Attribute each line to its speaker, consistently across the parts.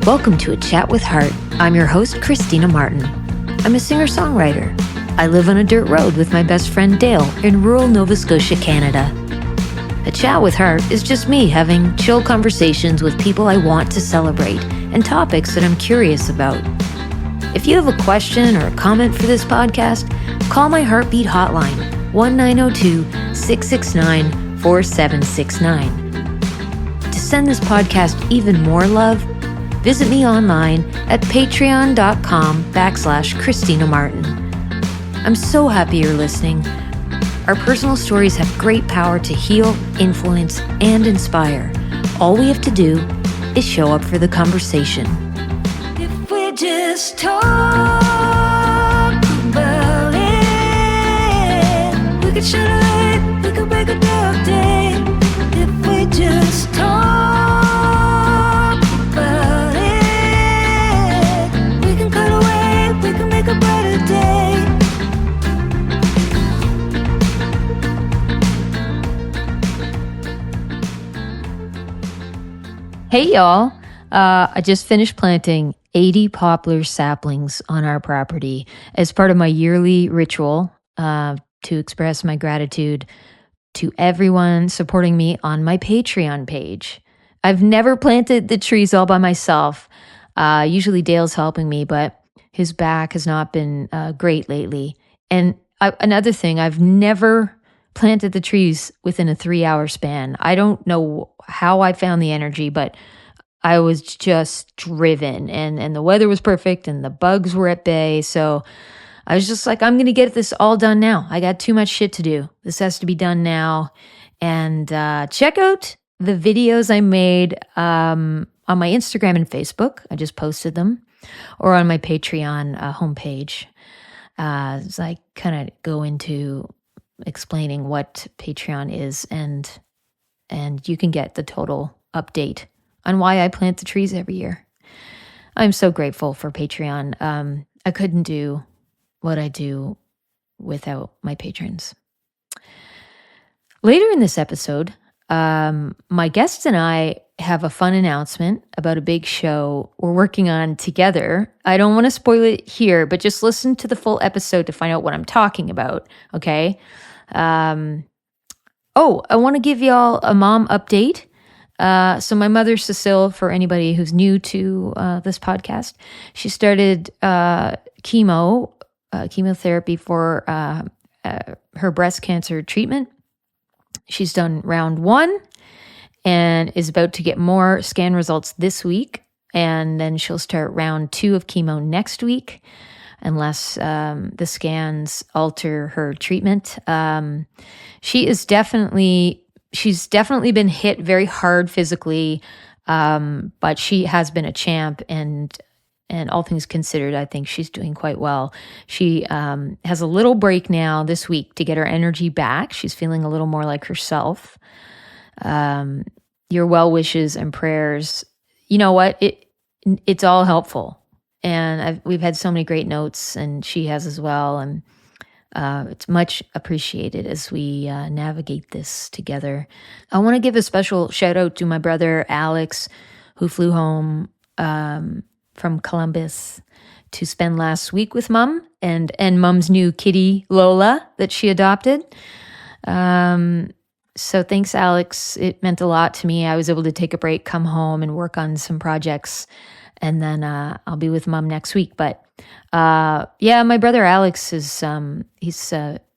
Speaker 1: Welcome to A Chat with Heart. I'm your host, Christina Martin. I'm a singer-songwriter. I live on a dirt road with my best friend Dale in rural Nova Scotia, Canada. A Chat with Heart is just me having chill conversations with people I want to celebrate and topics that I'm curious about. If you have a question or a comment for this podcast, call my Heartbeat hotline, 1-902-669-4769. To send this podcast even more love, visit me online at patreon.com/Christina Martin. I'm so happy you're listening. Our personal stories have great power to heal, influence, and inspire. All we have to do is show up for the conversation. If we just talk about it, we could shine a light, we could break a dark day. If we just talk about it, we can cut away, we can make a brighter day. Hey y'all, I just finished planting 80 poplar saplings on our property as part of my yearly ritual to express my gratitude to everyone supporting me on my Patreon page. I've never planted the trees all by myself. Usually Dale's helping me, but his back has not been great lately. And another thing, I've never planted the trees within a 3-hour span. I don't know how I found the energy, but I was just driven and the weather was perfect and the bugs were at bay. So I was just like, I'm going to get this all done now. I got too much shit to do. This has to be done now. And check out the videos I made on my Instagram and Facebook. I just posted them, or on my Patreon homepage. As I kind of go into explaining what Patreon is, and you can get the total update on why I plant the trees every year. I'm so grateful for Patreon. I couldn't do what I do without my patrons. Later in this episode, my guests and I have a fun announcement about a big show we're working on together. I don't want to spoil it here, but just listen to the full episode to find out what I'm talking about, okay? I want to give y'all a mom update. So my mother, Cecile, for anybody who's new to this podcast, she started chemotherapy for her breast cancer treatment. She's done round 1 and is about to get more scan results this week. And then she'll start round 2 of chemo next week, unless the scans alter her treatment. She's definitely been hit very hard physically, but she has been a champ, and all things considered, I think she's doing quite well. She has a little break now this week to get her energy back. She's feeling a little more like herself. Your well wishes and prayers, you know what? It's all helpful. And we've had so many great notes, and she has as well. And it's much appreciated as we navigate this together. I want to give a special shout out to my brother, Alex, who flew home from Columbus to spend last week with Mom and Mom's new kitty, Lola, that she adopted. So thanks, Alex. It meant a lot to me. I was able to take a break, come home, and work on some projects. And then I'll be with Mom next week. But my brother Alex is he's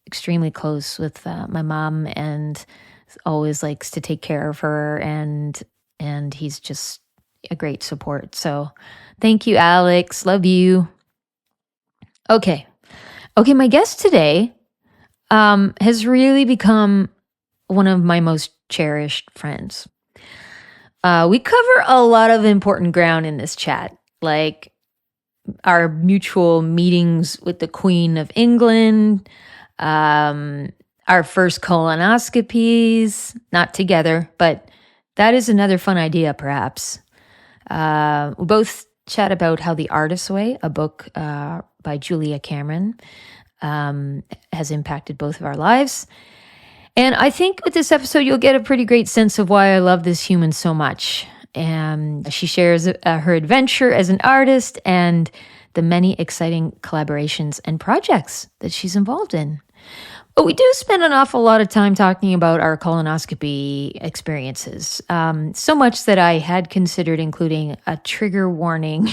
Speaker 1: extremely close with my mom, and always likes to take care of her, and he's just a great support. So thank you, Alex. Love you. Okay, my guest today has really become one of my most cherished friends. We cover a lot of important ground in this chat, like our mutual meetings with the Queen of England, our first colonoscopies, not together, but that is another fun idea, perhaps. We both chat about How the Artist's Way, a book by Julia Cameron, has impacted both of our lives. And I think with this episode, you'll get a pretty great sense of why I love this human so much. And she shares her adventure as an artist and the many exciting collaborations and projects that she's involved in. But we do spend an awful lot of time talking about our colonoscopy experiences. So much that I had considered including a trigger warning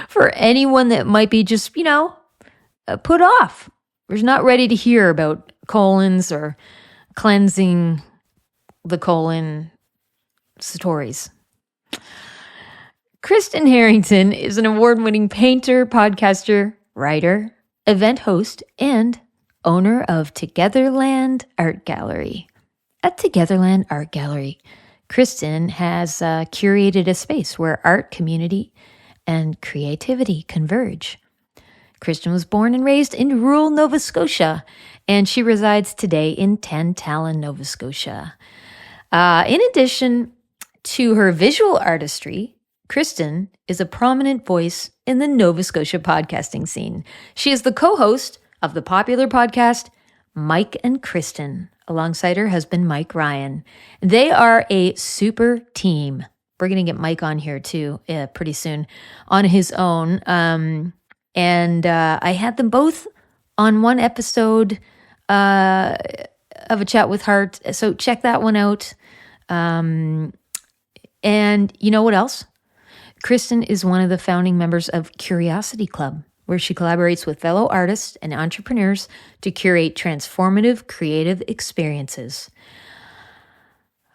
Speaker 1: for anyone that might be just, put off or is not ready to hear about colons or cleansing the colon stories. Kristen Herrington is an award-winning painter, podcaster, writer, event host, and owner of Togetherland Art Gallery. At Togetherland Art Gallery, Kristen has curated a space where art, community, and creativity converge. Kristen was born and raised in rural Nova Scotia, and she resides today in Tantallon, Nova Scotia. In addition to her visual artistry, Kristen is a prominent voice in the Nova Scotia podcasting scene. She is the co-host of the popular podcast Mike and Kristen, alongside her husband, Mike Ryan. They are a super team. We're going to get Mike on here too pretty soon on his own. And I had them both on one episode of A Chat with Heart. So check that one out. And you know what else? Kristen is one of the founding members of Curiosity Club, where she collaborates with fellow artists and entrepreneurs to curate transformative creative experiences.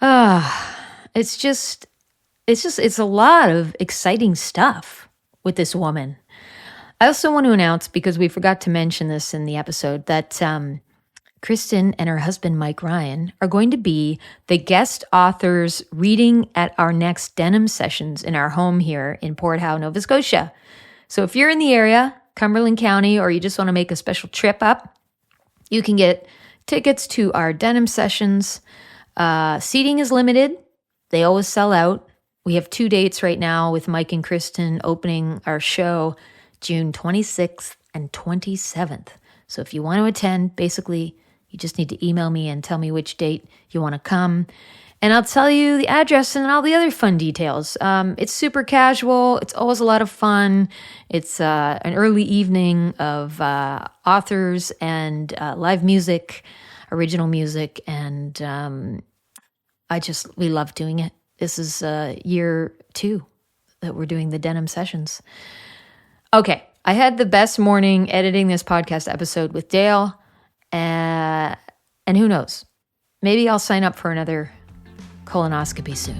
Speaker 1: It's a lot of exciting stuff with this woman. I also want to announce, because we forgot to mention this in the episode, that Kristen and her husband, Mike Ryan, are going to be the guest authors reading at our next denim sessions in our home here in Port Howe, Nova Scotia. So if you're in the area, Cumberland County, or you just want to make a special trip up, you can get tickets to our denim sessions. Seating is limited. They always sell out. We have 2 dates right now with Mike and Kristen opening our show June 26th and 27th. So if you want to attend, basically, you just need to email me and tell me which date you want to come. And I'll tell you the address and all the other fun details. It's super casual. It's always a lot of fun. It's an early evening of authors and live music, original music. And we love doing it. This is year 2 that we're doing the denim sessions. Okay, I had the best morning editing this podcast episode with Dale. And who knows? Maybe I'll sign up for another colonoscopy soon.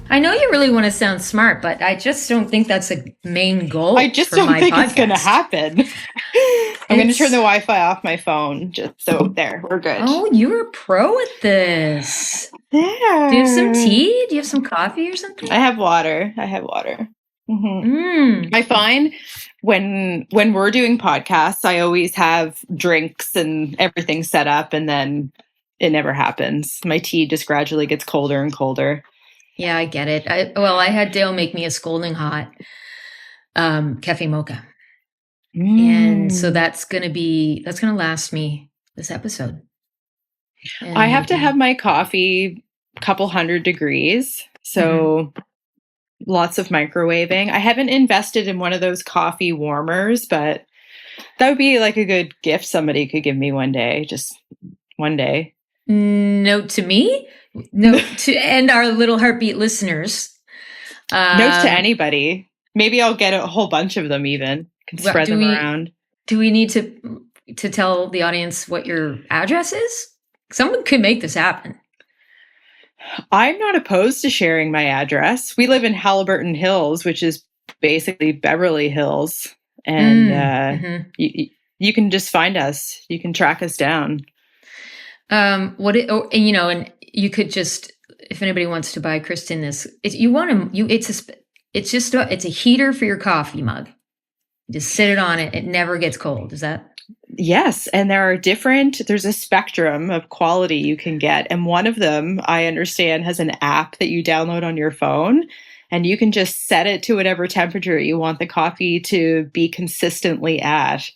Speaker 1: I know you really want to sound smart, but I just don't think that's a main goal.
Speaker 2: I just don't think it's going to happen. I'm going to turn the Wi-Fi off my phone. Just so there, we're good.
Speaker 1: Oh, you're a pro at this.
Speaker 2: There.
Speaker 1: Do you have some tea? Do you have some coffee or something?
Speaker 2: I have water. Mm-hmm. I find when we're doing podcasts, I always have drinks and everything set up, and then it never happens. My tea just gradually gets colder and colder.
Speaker 1: Yeah, I get it. I had Dale make me a scalding hot cafe mocha. And so that's going to last me this episode. And
Speaker 2: I have to have my coffee a couple 100 degrees. So lots of microwaving. I haven't invested in one of those coffee warmers, but that would be like a good gift somebody could give me one day. Just one day.
Speaker 1: Note to me, note to and our little heartbeat listeners.
Speaker 2: Note to anybody. Maybe I'll get a whole bunch of them even. Can spread them around.
Speaker 1: Do we need to tell the audience what your address is? Someone could make this happen.
Speaker 2: I'm not opposed to sharing my address. We live in Haliburton Hills, which is basically Beverly Hills. And you can just find us. You can track us down.
Speaker 1: And you could just, if anybody wants to buy Kristen this, it's a heater for your coffee mug. You just sit it on it. It never gets cold. Is that?
Speaker 2: Yes. And there's a spectrum of quality you can get. And one of them, I understand, has an app that you download on your phone, and you can just set it to whatever temperature you want the coffee to be consistently at.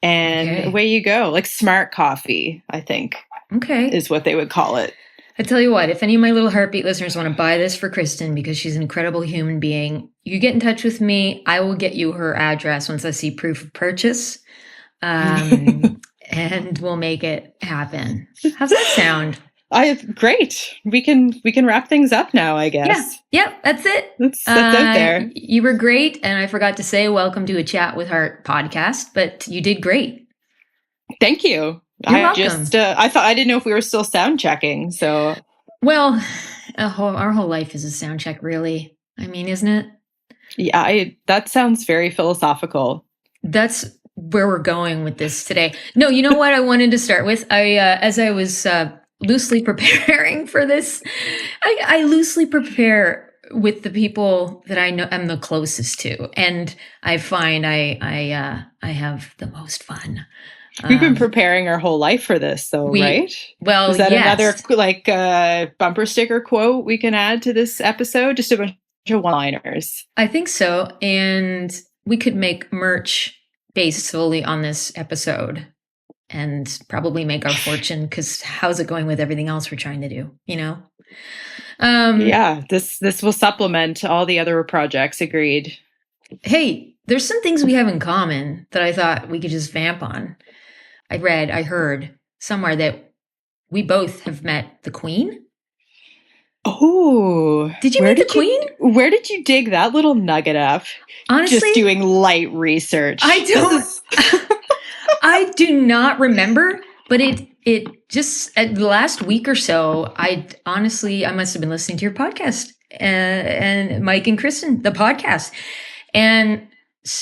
Speaker 2: And away you go. Like smart coffee, I think, is what they would call it.
Speaker 1: I tell you what, if any of my little heartbeat listeners want to buy this for Kristen because she's an incredible human being, you get in touch with me. I will get you her address once I see proof of purchase. And we'll make it happen. How's that sound?
Speaker 2: Great. We can wrap things up now, I guess.
Speaker 1: Yeah. Yep, that's it.
Speaker 2: That's out there.
Speaker 1: You were great. And I forgot to say welcome to a Chat with Heart podcast, but you did great.
Speaker 2: Thank you.
Speaker 1: You're welcome.
Speaker 2: I didn't know if we were still sound checking. So,
Speaker 1: well, our whole life is a sound check, really. I mean, isn't it?
Speaker 2: Yeah, that sounds very philosophical.
Speaker 1: That's where we're going with this today. No, you know what I wanted to start with? As I was loosely preparing for this, I loosely prepare with the people that I know I'm the closest to, and I find I have the most fun.
Speaker 2: We've been preparing our whole life for this, though, right?
Speaker 1: Well,
Speaker 2: is that
Speaker 1: yes.
Speaker 2: another bumper sticker quote we can add to this episode? Just a bunch of one-liners.
Speaker 1: I think so, and we could make merch based solely on this episode, and probably make our fortune. Because how's it going with everything else we're trying to do? You know.
Speaker 2: Yeah, this will supplement all the other projects. Agreed.
Speaker 1: Hey, there's some things we have in common that I thought we could just vamp on. I heard somewhere that we both have met the Queen.
Speaker 2: Oh.
Speaker 1: Did you meet the Queen?
Speaker 2: Where did you dig that little nugget up?
Speaker 1: Honestly,
Speaker 2: just doing light research.
Speaker 1: I do not remember, but it just at the last week or so, I must have been listening to your podcast and Mike and Kristen, the podcast. And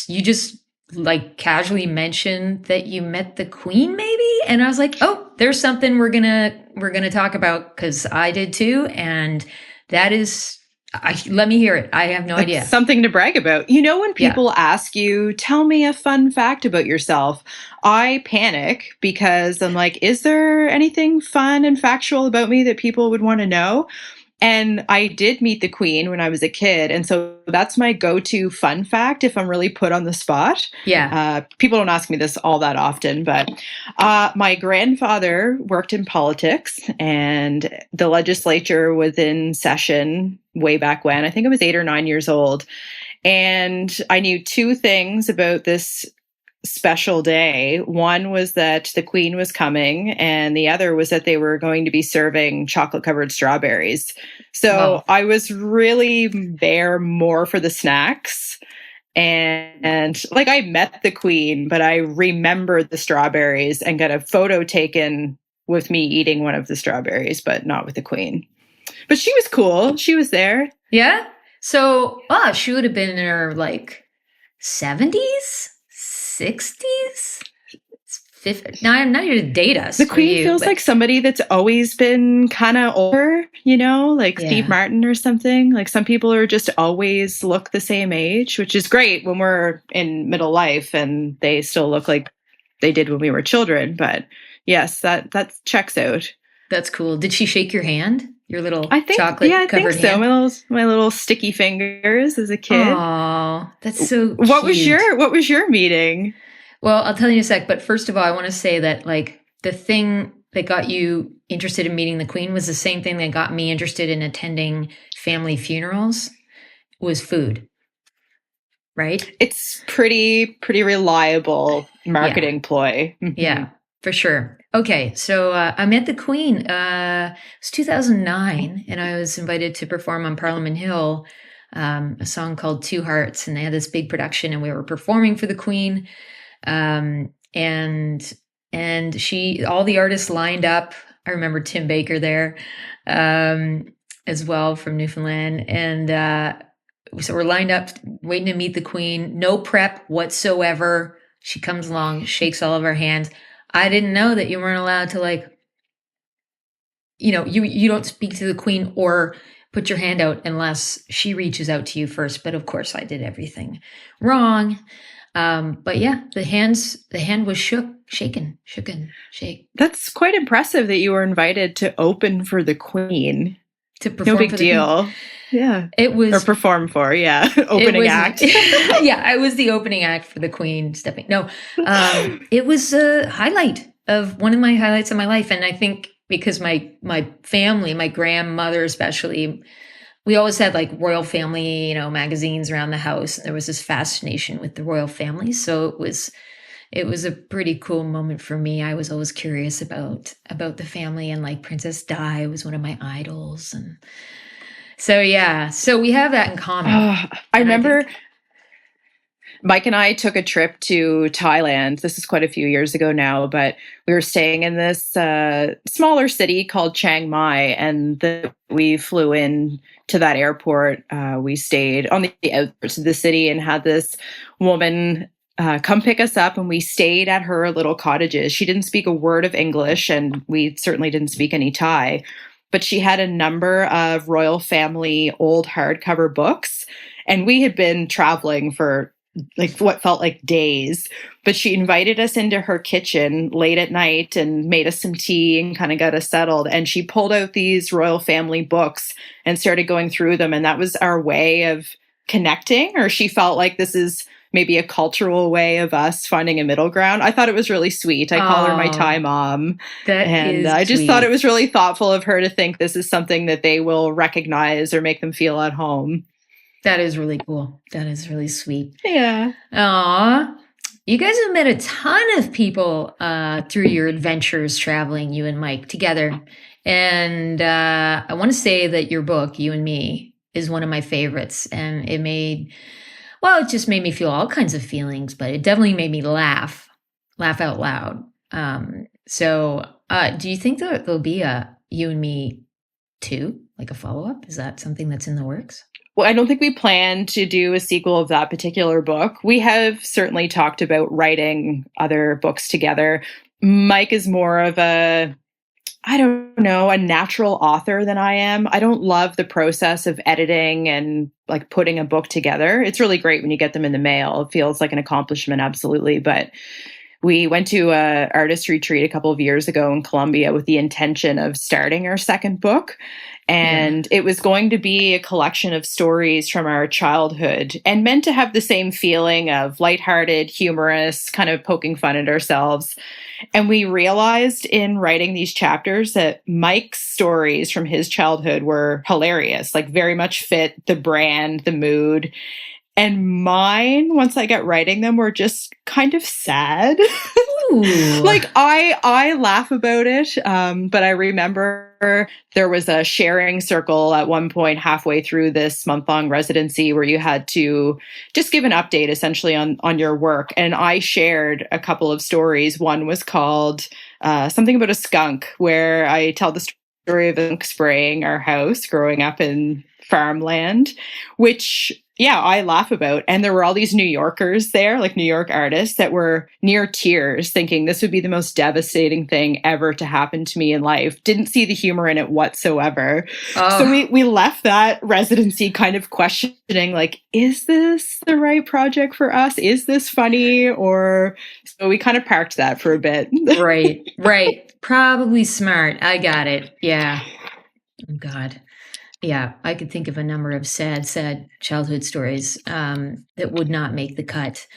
Speaker 1: you just like casually mentioned that you met the Queen, maybe, and I was like, oh, there's something we're gonna talk about, because I did too, and that is, let me hear it. I have no idea.
Speaker 2: Something to brag about. You know, when people ask you, tell me a fun fact about yourself, I panic because I'm like, is there anything fun and factual about me that people would want to know? And I did meet the Queen when I was a kid. And so that's my go-to fun fact if I'm really put on the spot.
Speaker 1: Yeah.
Speaker 2: People don't ask me this all that often, but my grandfather worked in politics, and the legislature was in session way back when. I think I was 8 or 9 years old. And I knew two things about this special day. One was that the Queen was coming, and the other was that they were going to be serving chocolate-covered strawberries. So I was really there more for the snacks. And like, I met the Queen, but I remembered the strawberries and got a photo taken with me eating one of the strawberries, but not with the Queen. But she was cool. She was there.
Speaker 1: Yeah? So, she would have been in her like 70s? 60s? Now, I'm not here to date us.
Speaker 2: The Queen feels like somebody that's always been kind of older, you know, like Steve Martin or something. Like, some people are just always look the same age, which is great when we're in middle life and they still look like they did when we were children. But yes, that checks out.
Speaker 1: That's cool. Did she shake your hand? Your little chocolate covered hand?
Speaker 2: So. My little sticky fingers as a kid.
Speaker 1: Oh, that's so cute.
Speaker 2: What was your meeting?
Speaker 1: Well, I'll tell you in a sec. But first of all, I want to say that like the thing that got you interested in meeting the Queen was the same thing that got me interested in attending family funerals, was food. Right? It's
Speaker 2: pretty reliable marketing ploy.
Speaker 1: Yeah, for sure. Okay, so I met the Queen. It was 2009, and I was invited to perform on Parliament Hill a song called Two Hearts, and they had this big production, and we were performing for the Queen. And all the artists lined up. I remember Tim Baker there as well from Newfoundland, and so we're lined up waiting to meet the Queen. No prep whatsoever. She comes along, shakes all of our hands. I didn't know that you weren't allowed to, like, you know, you don't speak to the Queen or put your hand out unless she reaches out to you first. But of course I did everything wrong. But yeah, the hand was shaken.
Speaker 2: That's quite impressive that you were invited to open for the Queen.
Speaker 1: To perform.
Speaker 2: No big
Speaker 1: for
Speaker 2: deal. Yeah.
Speaker 1: It was
Speaker 2: or perform for, yeah. Opening act.
Speaker 1: Yeah, I was the opening act for the Queen stepping. No, it was a highlight of one of my highlights of my life. And I think because my family, my grandmother especially, we always had like royal family, magazines around the house. And there was this fascination with the royal family. So it was a pretty cool moment for me. I was always curious about the family, and like Princess Di was one of my idols. And so, yeah, so we have that in common.
Speaker 2: I remember Mike and I took a trip to Thailand. This is quite a few years ago now, but we were staying in this smaller city called Chiang Mai, and we flew in to that airport. We stayed on the outskirts of the city and had this woman come pick us up, and we stayed at her little cottages. She didn't speak a word of English, and we certainly didn't speak any Thai, but she had a number of royal family old hardcover books, and we had been traveling for like what felt like days, but she invited us into her kitchen late at night and made us some tea and kind of got us settled. And she pulled out these royal family books and started going through them. And that was our way of connecting, or she felt like this is maybe a cultural way of us finding a middle ground. I thought it was really sweet. I call her my Thai mom. And I just thought it was really thoughtful of her to think this is something that they will recognize or make them feel at home.
Speaker 1: That is really cool. That is really sweet.
Speaker 2: Yeah.
Speaker 1: Aw. You guys have met a ton of people through your adventures traveling, you and Mike, together. And I want to say that your book, You and Me, is one of my favorites. And it just made me feel all kinds of feelings, but it definitely made me laugh out loud. So do you think that there'll be a You and Me 2, like a follow-up? Is that something that's in the works?
Speaker 2: Well, I don't think we plan to do a sequel of that particular book. We have certainly talked about writing other books together. Mike is more of a natural author than I am. I don't love the process of editing and like putting a book together. It's really great when you get them in the mail. It feels like an accomplishment, absolutely. But we went to an artist retreat a couple of years ago in Colombia with the intention of starting our second book. And it was going to be a collection of stories from our childhood and meant to have the same feeling of lighthearted, humorous, kind of poking fun at ourselves. And we realized in writing these chapters that Mike's stories from his childhood were hilarious, like very much fit the brand, the mood. And mine, once I got writing them, were just kind of sad. Like I laugh about it, but I remember there was a sharing circle at one point halfway through this month-long residency where you had to just give an update essentially on your work. And I shared a couple of stories. One was called something about a skunk, where I tell the story of a skunk spraying our house growing up in farmland, which I laugh about. And there were all these New Yorkers there, like New York artists, that were near tears thinking this would be the most devastating thing ever to happen to me in life. Didn't see the humor in it whatsoever. So we left that residency kind of questioning, like, is this the right project for us? Is this funny? Or so we kind of parked that for a bit.
Speaker 1: Right. Probably smart. I got it. Yeah. Oh, God. Yeah, I could think of a number of sad childhood stories that would not make the cut.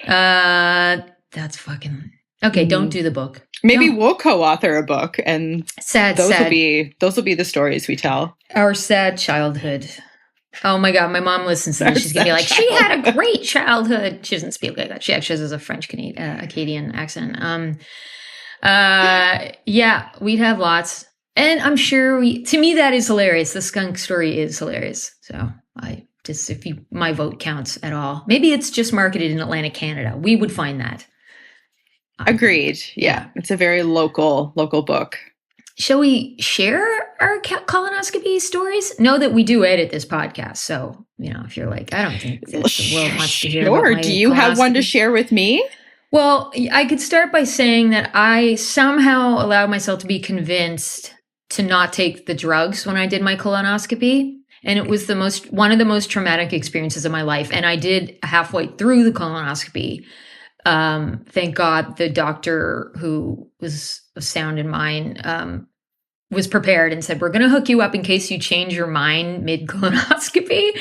Speaker 1: That's fucking okay. Don't do the book.
Speaker 2: Maybe we'll co-author a book, and those will be the stories we tell.
Speaker 1: Our sad childhood. Oh my God, my mom listens to this. She's gonna be like, she had a great childhood. She doesn't speak like that. She actually has a French Acadian accent. We'd have lots. And I'm sure to me, that is hilarious. The skunk story is hilarious. So my vote counts at all. Maybe it's just marketed in Atlantic Canada. We would find that.
Speaker 2: Agreed. Yeah. It's a very local book.
Speaker 1: Shall we share our colonoscopy stories? Know that we do edit this podcast. So, if you're like, I don't think the world wants to hear about my
Speaker 2: do you have one to share with me?
Speaker 1: Well, I could start by saying that I somehow allowed myself to be convinced to not take the drugs when I did my colonoscopy. And it was one of the most traumatic experiences of my life. And I did halfway through the colonoscopy. Thank God the doctor, who was of sound in mind, was prepared and said, we're going to hook you up in case you change your mind mid colonoscopy.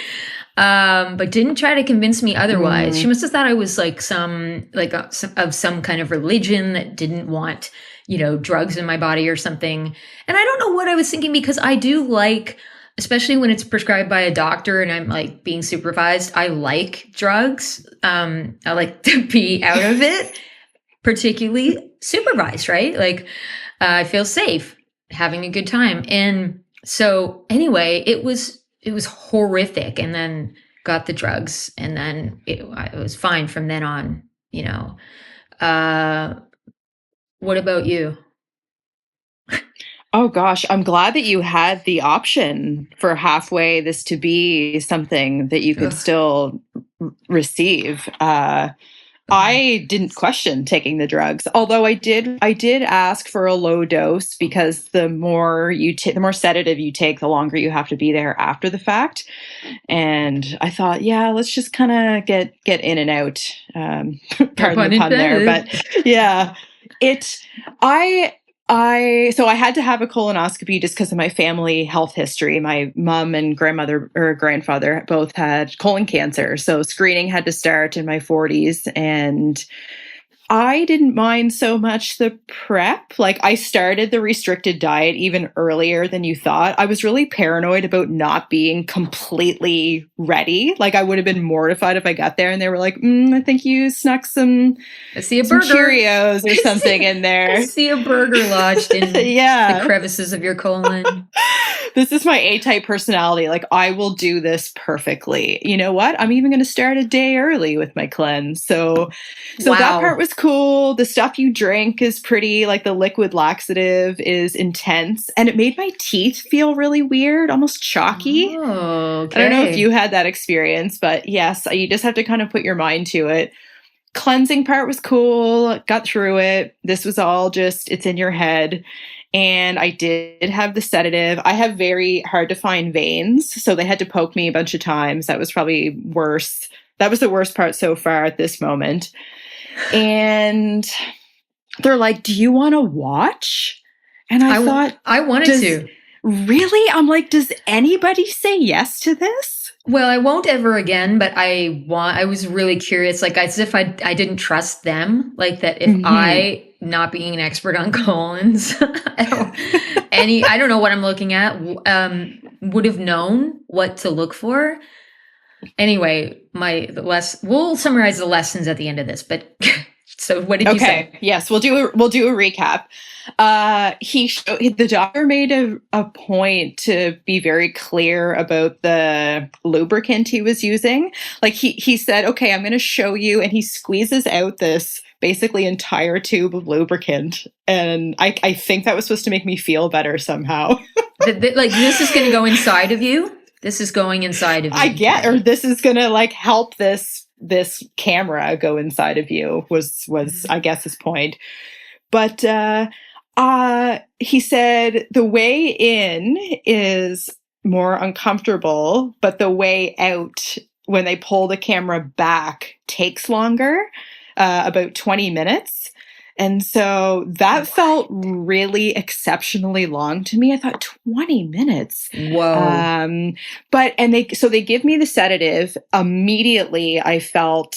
Speaker 1: But didn't try to convince me otherwise. She must have thought I was like of some kind of religion that didn't want, drugs in my body or something. And I don't know what I was thinking, because I do like, especially when it's prescribed by a doctor and I'm like being supervised, I like drugs. I like to be out of it, particularly supervised, right? Like I feel safe having a good time. And so anyway, it was horrific, and then got the drugs, and then it was fine from then on, What about you?
Speaker 2: Oh gosh, I'm glad that you had the option for halfway this to be something that you could still receive. I didn't question taking the drugs, although I did ask for a low dose, because the more sedative you take, the longer you have to be there after the fact. And I thought, yeah, let's just kind of get in and out. Pardon the pun there, but yeah, so I had to have a colonoscopy just because of my family health history. My mom and grandfather both had colon cancer. So screening had to start in my 40s, and I didn't mind so much the prep. Like, I started the restricted diet even earlier than you thought. I was really paranoid about not being completely ready. Like, I would have been mortified if I got there and they were like, I think you snuck some Cheerios or something in there.
Speaker 1: I see a burger lodged in the crevices of your colon.
Speaker 2: This is my A-type personality. Like, I will do this perfectly. You know what? I'm even going to start a day early with my cleanse. So that part was cool. The stuff you drink is pretty, like the liquid laxative is intense, and it made my teeth feel really weird, almost chalky.
Speaker 1: Oh, okay.
Speaker 2: I don't know if you had that experience, but yes, you just have to kind of put your mind to it. Cleansing part was cool. Got through it. This was all just, it's in your head. And I did have the sedative. I have very hard to find veins, so they had to poke me a bunch of times. That was probably worse. That was the worst part so far at this moment. And they're like, do you want to watch? And I thought,
Speaker 1: I wanted to.
Speaker 2: Really? I'm like, does anybody say yes to this?
Speaker 1: Well, I won't ever again, but I was really curious, like as if I didn't trust them, like that if I, not being an expert on colons, I don't know what I'm looking at, would have known what to look for. Anyway, we'll summarize the lessons at the end of this, but so what did you say?
Speaker 2: Okay. Yes, we'll do a recap. The doctor made a point to be very clear about the lubricant he was using. Like he said, okay, I'm going to show you. And he squeezes out this basically entire tube of lubricant. And I think that was supposed to make me feel better somehow.
Speaker 1: Like, this is going to go inside of you? This is going inside of you.
Speaker 2: Or this is going to like help this camera go inside of you was I guess his point. But he said the way in is more uncomfortable, but the way out, when they pull the camera back, takes longer, about 20 minutes. And so that felt really exceptionally long to me. I thought 20 minutes.
Speaker 1: Whoa.
Speaker 2: So they give me the sedative. Immediately I felt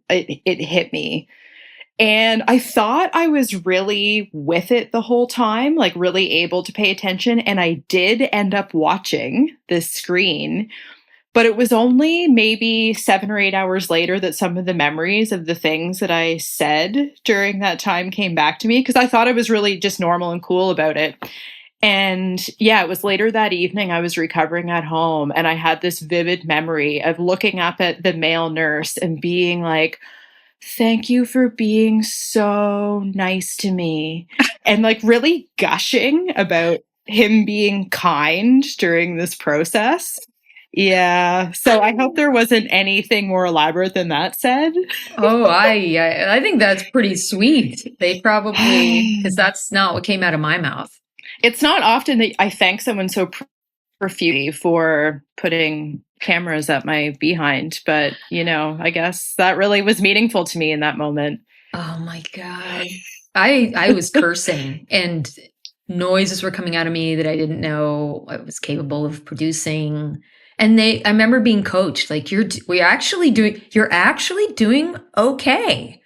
Speaker 2: it hit me. And I thought I was really with it the whole time, like really able to pay attention. And I did end up watching this screen. But it was only maybe 7 or 8 hours later that some of the memories of the things that I said during that time came back to me, because I thought I was really just normal and cool about it. And yeah, it was later that evening I was recovering at home, and I had this vivid memory of looking up at the male nurse and being like, thank you for being so nice to me. And like really gushing about him being kind during this process. Yeah. So I hope there wasn't anything more elaborate than that said.
Speaker 1: Oh, I think that's pretty sweet. They probably, because that's not what came out of my mouth.
Speaker 2: It's not often that I thank someone so profusely for putting cameras up my behind, but I guess that really was meaningful to me in that moment.
Speaker 1: Oh my God. I was cursing, and noises were coming out of me that I didn't know I was capable of producing. And I remember being coached, like, you're actually doing okay.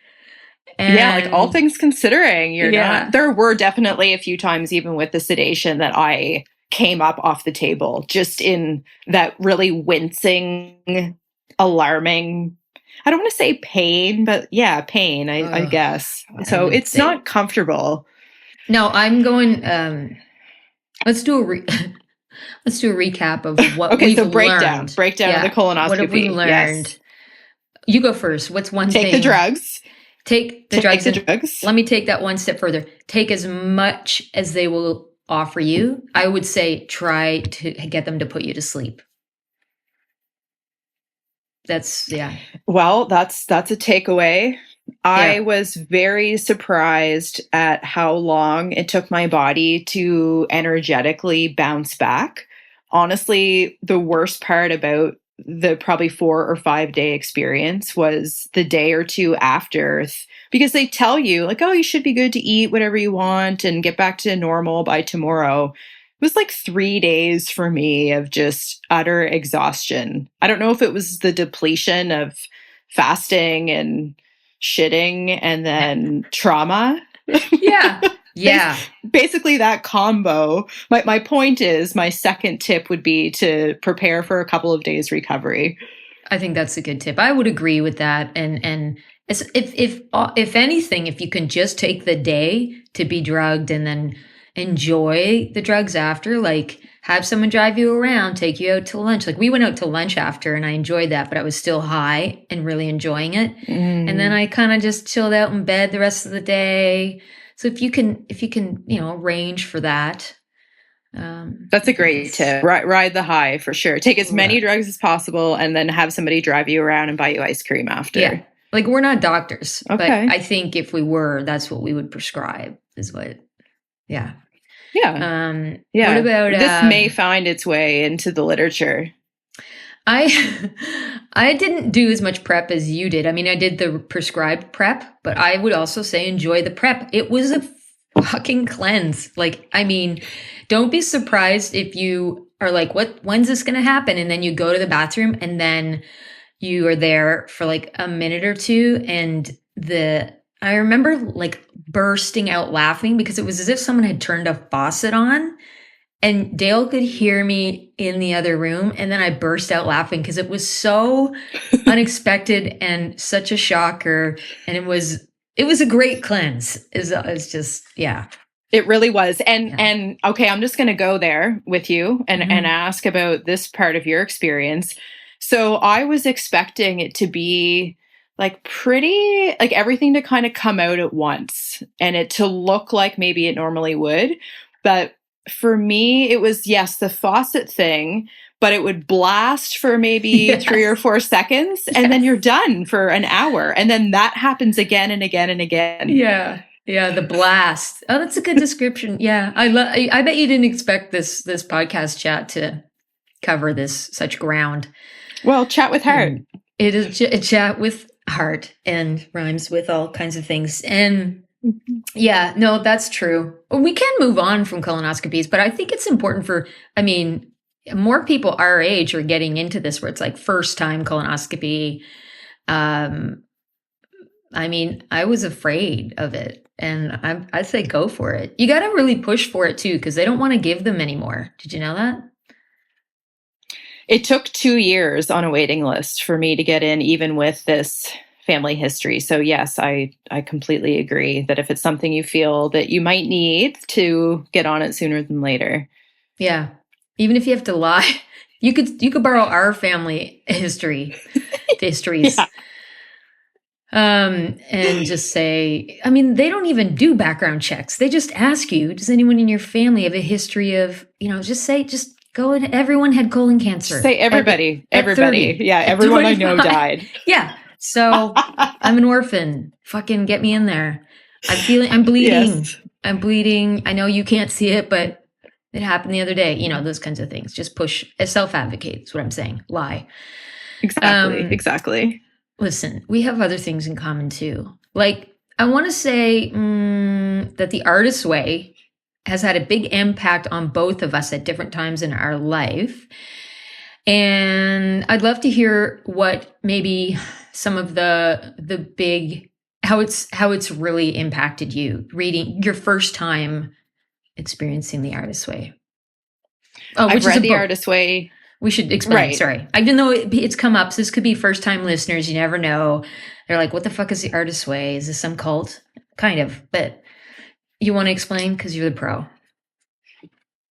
Speaker 1: And
Speaker 2: yeah, like all things considering, you're not. There were definitely a few times, even with the sedation, that I came up off the table just in that really wincing, alarming, I don't want to say pain, but yeah, pain, I guess. So it's not comfortable.
Speaker 1: No, I'm going, let's do a recap of what we've learned.
Speaker 2: Breakdown of the colonoscopy.
Speaker 1: What have we learned? Yes. You go first. What's one thing?
Speaker 2: Take the drugs.
Speaker 1: Take the drugs. Let me take that one step further. Take as much as they will offer you. I would say try to get them to put you to sleep.
Speaker 2: Well, that's a takeaway. I was very surprised at how long it took my body to energetically bounce back. Honestly, the worst part about the probably 4 or 5 day experience was the day or two after, because they tell you like, oh, you should be good to eat whatever you want and get back to normal by tomorrow. It was like 3 days for me of just utter exhaustion. I don't know if it was the depletion of fasting and shitting and then trauma.
Speaker 1: Yeah.
Speaker 2: Basically that combo. My point is, my second tip would be to prepare for a couple of days recovery.
Speaker 1: I think that's a good tip. I would agree with that. And if anything, if you can just take the day to be drugged and then enjoy the drugs after, like have someone drive you around, take you out to lunch. Like we went out to lunch after and I enjoyed that, but I was still high and really enjoying it. And then I kind of just chilled out in bed the rest of the day. So if you can, arrange for that.
Speaker 2: That's a great tip. Ride the high for sure. Take as many drugs as possible and then have somebody drive you around and buy you ice cream after.
Speaker 1: Yeah. Like we're not doctors, but I think if we were, that's what we would prescribe is what,
Speaker 2: Yeah.
Speaker 1: What about
Speaker 2: this may find its way into the literature.
Speaker 1: I didn't do as much prep as you did. I mean, I did the prescribed prep, but I would also say enjoy the prep. It was a fucking cleanse. Like, I mean, don't be surprised if you are like, when's this going to happen? And then you go to the bathroom and then you are there for like a minute or two. And I remember like bursting out laughing because it was as if someone had turned a faucet on. And Dale could hear me in the other room. And then I burst out laughing because it was so unexpected and such a shocker. And it was a great cleanse. It's just, yeah.
Speaker 2: It really was. And okay, I'm just going to go there with you and ask about this part of your experience. So I was expecting it to be like pretty, like everything to kind of come out at once and it to look like maybe it normally would. But for me, it was, yes, the faucet thing, but it would blast for maybe 3 or 4 seconds and then you're done for an hour. And then that happens again and again and again.
Speaker 1: Yeah. Yeah. The blast. Oh, that's a good description. Yeah. I bet you didn't expect this podcast chat to cover such ground.
Speaker 2: Well, chat with heart.
Speaker 1: It is a chat with heart and rhymes with all kinds of things. And yeah, no, that's true. We can move on from colonoscopies, but I think it's important more people our age are getting into this where it's like first time colonoscopy. I was afraid of it and I'd say go for it. You got to really push for it too, because they don't want to give them anymore. Did you know that?
Speaker 2: It took 2 years on a waiting list for me to get in, even with this family history. So yes, I completely agree that if it's something you feel that you might need, to get on it sooner than later.
Speaker 1: Yeah. Even if you have to lie, you could borrow our family histories. Yeah. And just say, they don't even do background checks. They just ask you, does anyone in your family have a history of, just go and everyone had colon cancer.
Speaker 2: Say everybody. Yeah. Everyone I know died.
Speaker 1: Yeah. So I'm an orphan. Fucking get me in there. I'm bleeding. Yes. I'm bleeding. I know you can't see it, but it happened the other day. Those kinds of things. Just push. Self-advocate is what I'm saying. Lie.
Speaker 2: Exactly.
Speaker 1: Listen, we have other things in common too. Like, I want to say that the artist's way has had a big impact on both of us at different times in our life. And I'd love to hear what maybe some of the big, how it's really impacted you reading your first time experiencing The Artist's Way.
Speaker 2: Oh, I've read The Artist's Way.
Speaker 1: We should explain. Right. Sorry. Even though it's come up, so this could be first time listeners. You never know. They're like, what the fuck is The Artist's Way? Is this some cult? Kind of. But you want to explain because you're the pro.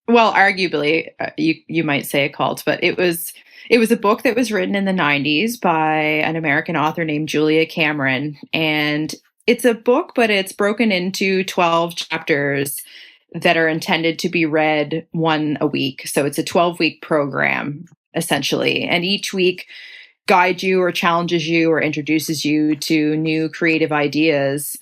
Speaker 2: Well, arguably, you might say a cult, but it was a book that was written in the 90s by an American author named Julia Cameron. And it's a book, but it's broken into 12 chapters that are intended to be read one a week. So it's a 12-week program, essentially. And each week guides you or challenges you or introduces you to new creative ideas.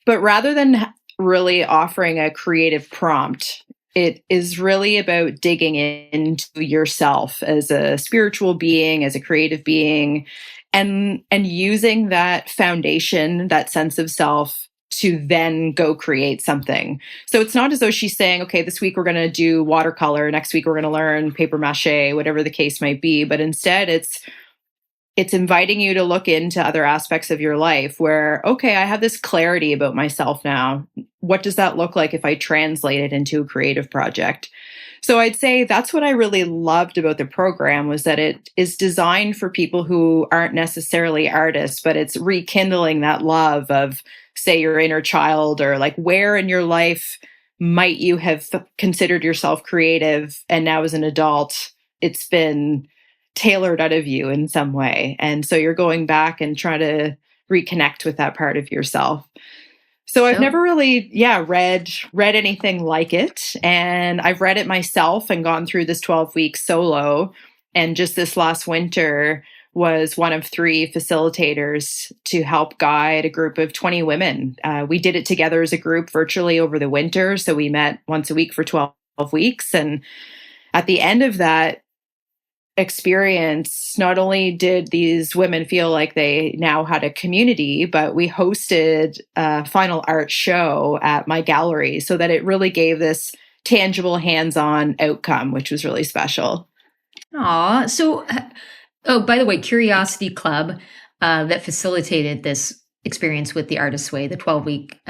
Speaker 2: But rather than really offering a creative prompt, it is really about digging into yourself as a spiritual being, as a creative being, and using that foundation, that sense of self, to then go create something. So it's not as though she's saying, okay, this week we're going to do watercolor, next week we're going to learn paper mache, whatever the case might be. But instead it's inviting you to look into other aspects of your life where, okay, I have this clarity about myself now. What does that look like if I translate it into a creative project? So I'd say that's what I really loved about the program, was that it is designed for people who aren't necessarily artists, but it's rekindling that love of, say, your inner child, or like, where in your life might you have considered yourself creative, and now as an adult, it's been tailored out of you in some way. And so you're going back and trying to reconnect with that part of yourself. So I've never really, read anything like it. And I've read it myself and gone through this 12-week solo. And just this last winter was one of 3 facilitators to help guide a group of 20 women. We did it together as a group virtually over the winter. So we met once a week for 12 weeks. And at the end of that experience, not only did these women feel like they now had a community, but we hosted a final art show at my gallery, so that it really gave this tangible, hands-on outcome, which was really special.
Speaker 1: Aw, so, by the way, Curiosity Club that facilitated this experience with The Artist's Way, the 12-week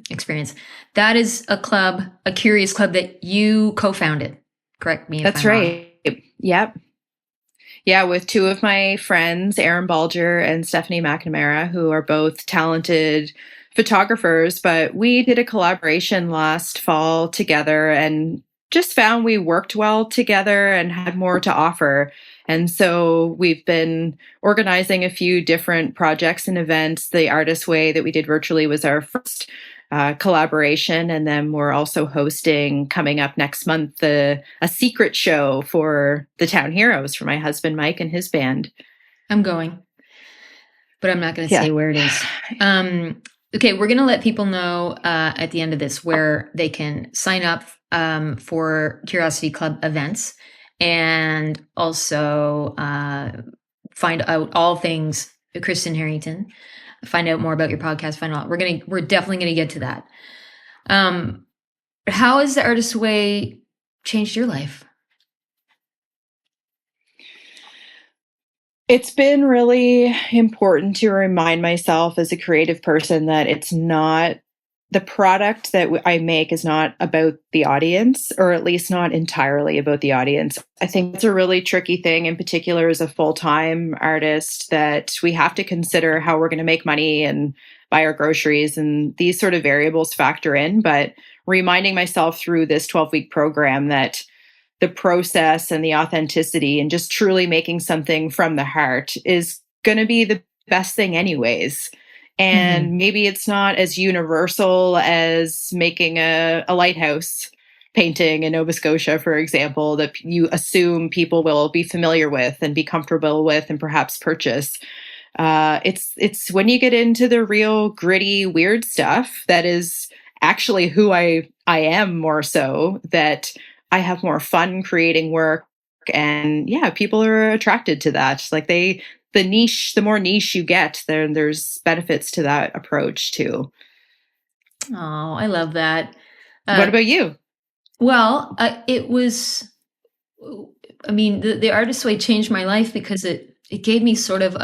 Speaker 1: experience, that is a club, a curious club that you co-founded. Correct me if
Speaker 2: That's
Speaker 1: I'm
Speaker 2: right.
Speaker 1: wrong.
Speaker 2: Yep. Yeah, with 2 of my friends, Erin Balger and Stephanie McNamara, who are both talented photographers. But we did a collaboration last fall together and just found we worked well together and had more to offer. And so we've been organizing a few different projects and events. The Artist's Way that we did virtually was our first collaboration. And then we're also hosting, coming up next month, a secret show for the Town Heroes for my husband, Mike, and his band.
Speaker 1: I'm going, but I'm not going to say where it is. Okay, we're going to let people know at the end of this where they can sign up for Curiosity Club events, and also find out all things Kristen Herrington. Find out more about your podcast. Find out. We're definitely gonna get to that. How has The Artist's Way changed your life?
Speaker 2: It's been really important to remind myself as a creative person that it's not, the product that I make is not about the audience, or at least not entirely about the audience. I think it's a really tricky thing, in particular as a full-time artist, that we have to consider how we're going to make money and buy our groceries, and these sort of variables factor in. But reminding myself through this 12-week program that the process and the authenticity and just truly making something from the heart is going to be the best thing anyways. And maybe it's not as universal as making a lighthouse painting in Nova Scotia, for example, that you assume people will be familiar with and be comfortable with and perhaps purchase. It's when you get into the real gritty, weird stuff that is actually who I am, more so, that I have more fun creating work. And people are attracted to that. Like the more niche you get, there's benefits to that approach too.
Speaker 1: Oh, I love that.
Speaker 2: What about you?
Speaker 1: Well, it was, I mean, the Artist's Way changed my life because it gave me sort of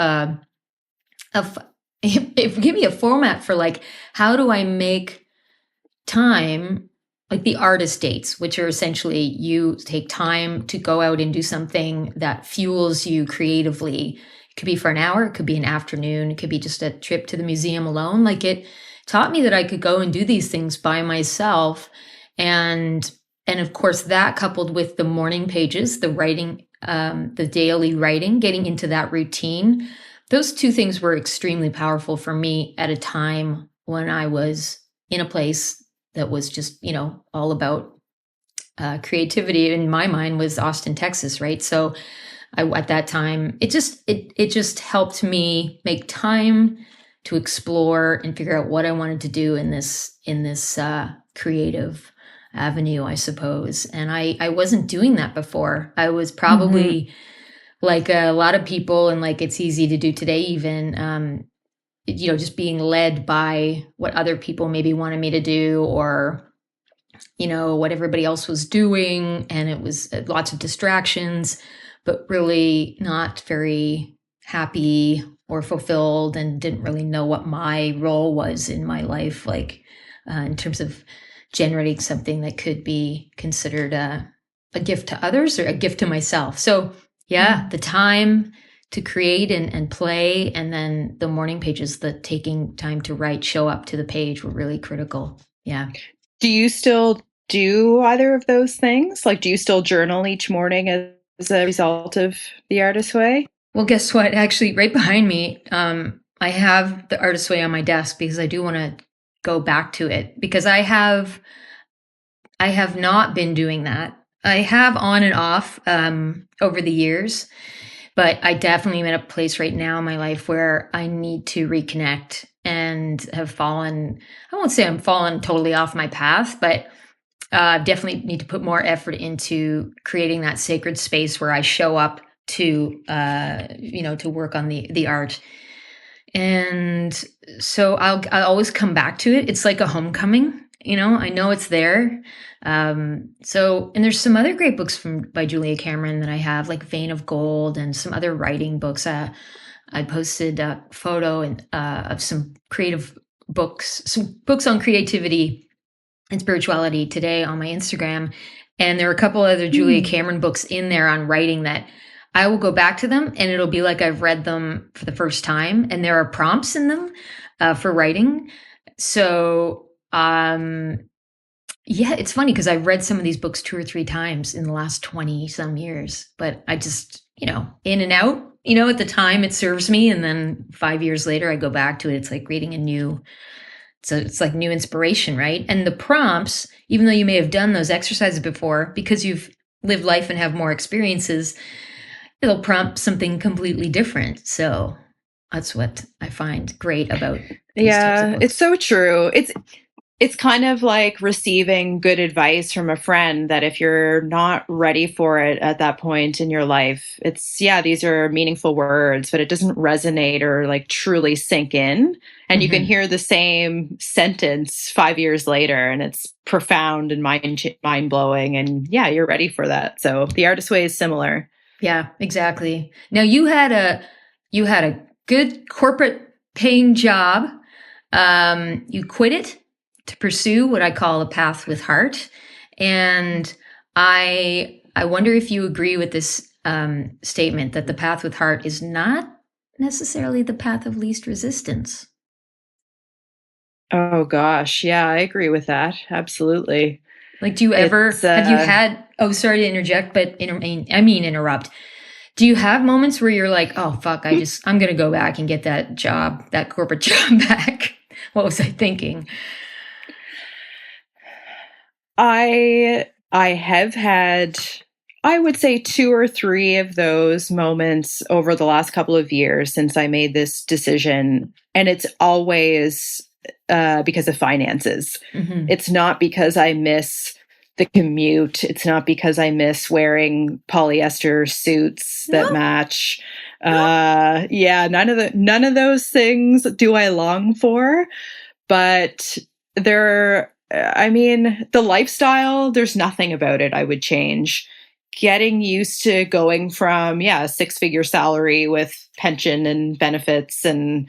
Speaker 1: it gave me a format for like, how do I make time, like the artist dates, which are essentially you take time to go out and do something that fuels you creatively. It could be for an hour, it could be an afternoon, it could be just a trip to the museum alone. Like, it taught me that I could go and do these things by myself. And of course, that coupled with the morning pages, the writing, the daily writing, getting into that routine, those two things were extremely powerful for me at a time when I was in a place that was just, all about creativity. In my mind was Austin, Texas, right? So at that time, it just helped me make time to explore and figure out what I wanted to do in this creative avenue, I suppose. And I wasn't doing that before. I was probably like a lot of people, and like it's easy to do today even, just being led by what other people maybe wanted me to do, or, what everybody else was doing. And it was lots of distractions, but really not very happy or fulfilled, and didn't really know what my role was in my life, like in terms of generating something that could be considered a gift to others or a gift to myself. So yeah, the time to create and play, and then the morning pages, the taking time to write, show up to the page, were really critical. Yeah.
Speaker 2: Do you still do either of those things? Like, do you still journal each morning as a result of the Artist's Way?
Speaker 1: Well, guess what? Actually, right behind me, I have the Artist's Way on my desk because I do want to go back to it, because I have not been doing that. I have on and off over the years, but I definitely am at a place right now in my life where I need to reconnect, and have fallen. I won't say I'm fallen totally off my path, but definitely need to put more effort into creating that sacred space where I show up to, to work on the art. And so I'll always come back to it. It's like a homecoming. I know it's there. And there's some other great books by Julia Cameron that I have, like Vein of Gold, and some other writing books. I posted a photo of some creative books, some books on creativity and spirituality today on my Instagram. And there are a couple other Julia Cameron books in there on writing that I will go back to them, and it'll be like I've read them for the first time. And there are prompts in them for writing. So, yeah, it's funny because I've read some of these books 2 or 3 times in the last 20 some years, but I just, in and out, at the time it serves me. And then 5 years later, I go back to it. It's like reading it's like new inspiration, right? And the prompts, even though you may have done those exercises before, because you've lived life and have more experiences, it'll prompt something completely different. So that's what I find great about these types of books.
Speaker 2: It's so true. It's kind of like receiving good advice from a friend that if you're not ready for it at that point in your life, these are meaningful words, but it doesn't resonate or like truly sink in. And you can hear the same sentence 5 years later, and it's profound and mind blowing. And yeah, you're ready for that. So the Artist's Way is similar.
Speaker 1: Yeah, exactly. Now you had a good corporate paying job. You quit it to pursue what I call a path with heart. And I wonder if you agree with this statement that the path with heart is not necessarily the path of least resistance.
Speaker 2: Oh gosh. Yeah, I agree with that. Absolutely.
Speaker 1: Like, do you ever, have you had, sorry to interject, but interrupt. Do you have moments where you're like, oh, fuck, I'm going to go back and get that corporate job back? What was I thinking?
Speaker 2: I have had, I would say 2 or 3 of those moments over the last couple of years since I made this decision. And it's always because of finances. It's not because I miss the commute. It's not because I miss wearing polyester suits that match. None of those things do I long for. But there I mean, the lifestyle, there's nothing about it I would change. Getting used to going from, a 6-figure salary with pension and benefits and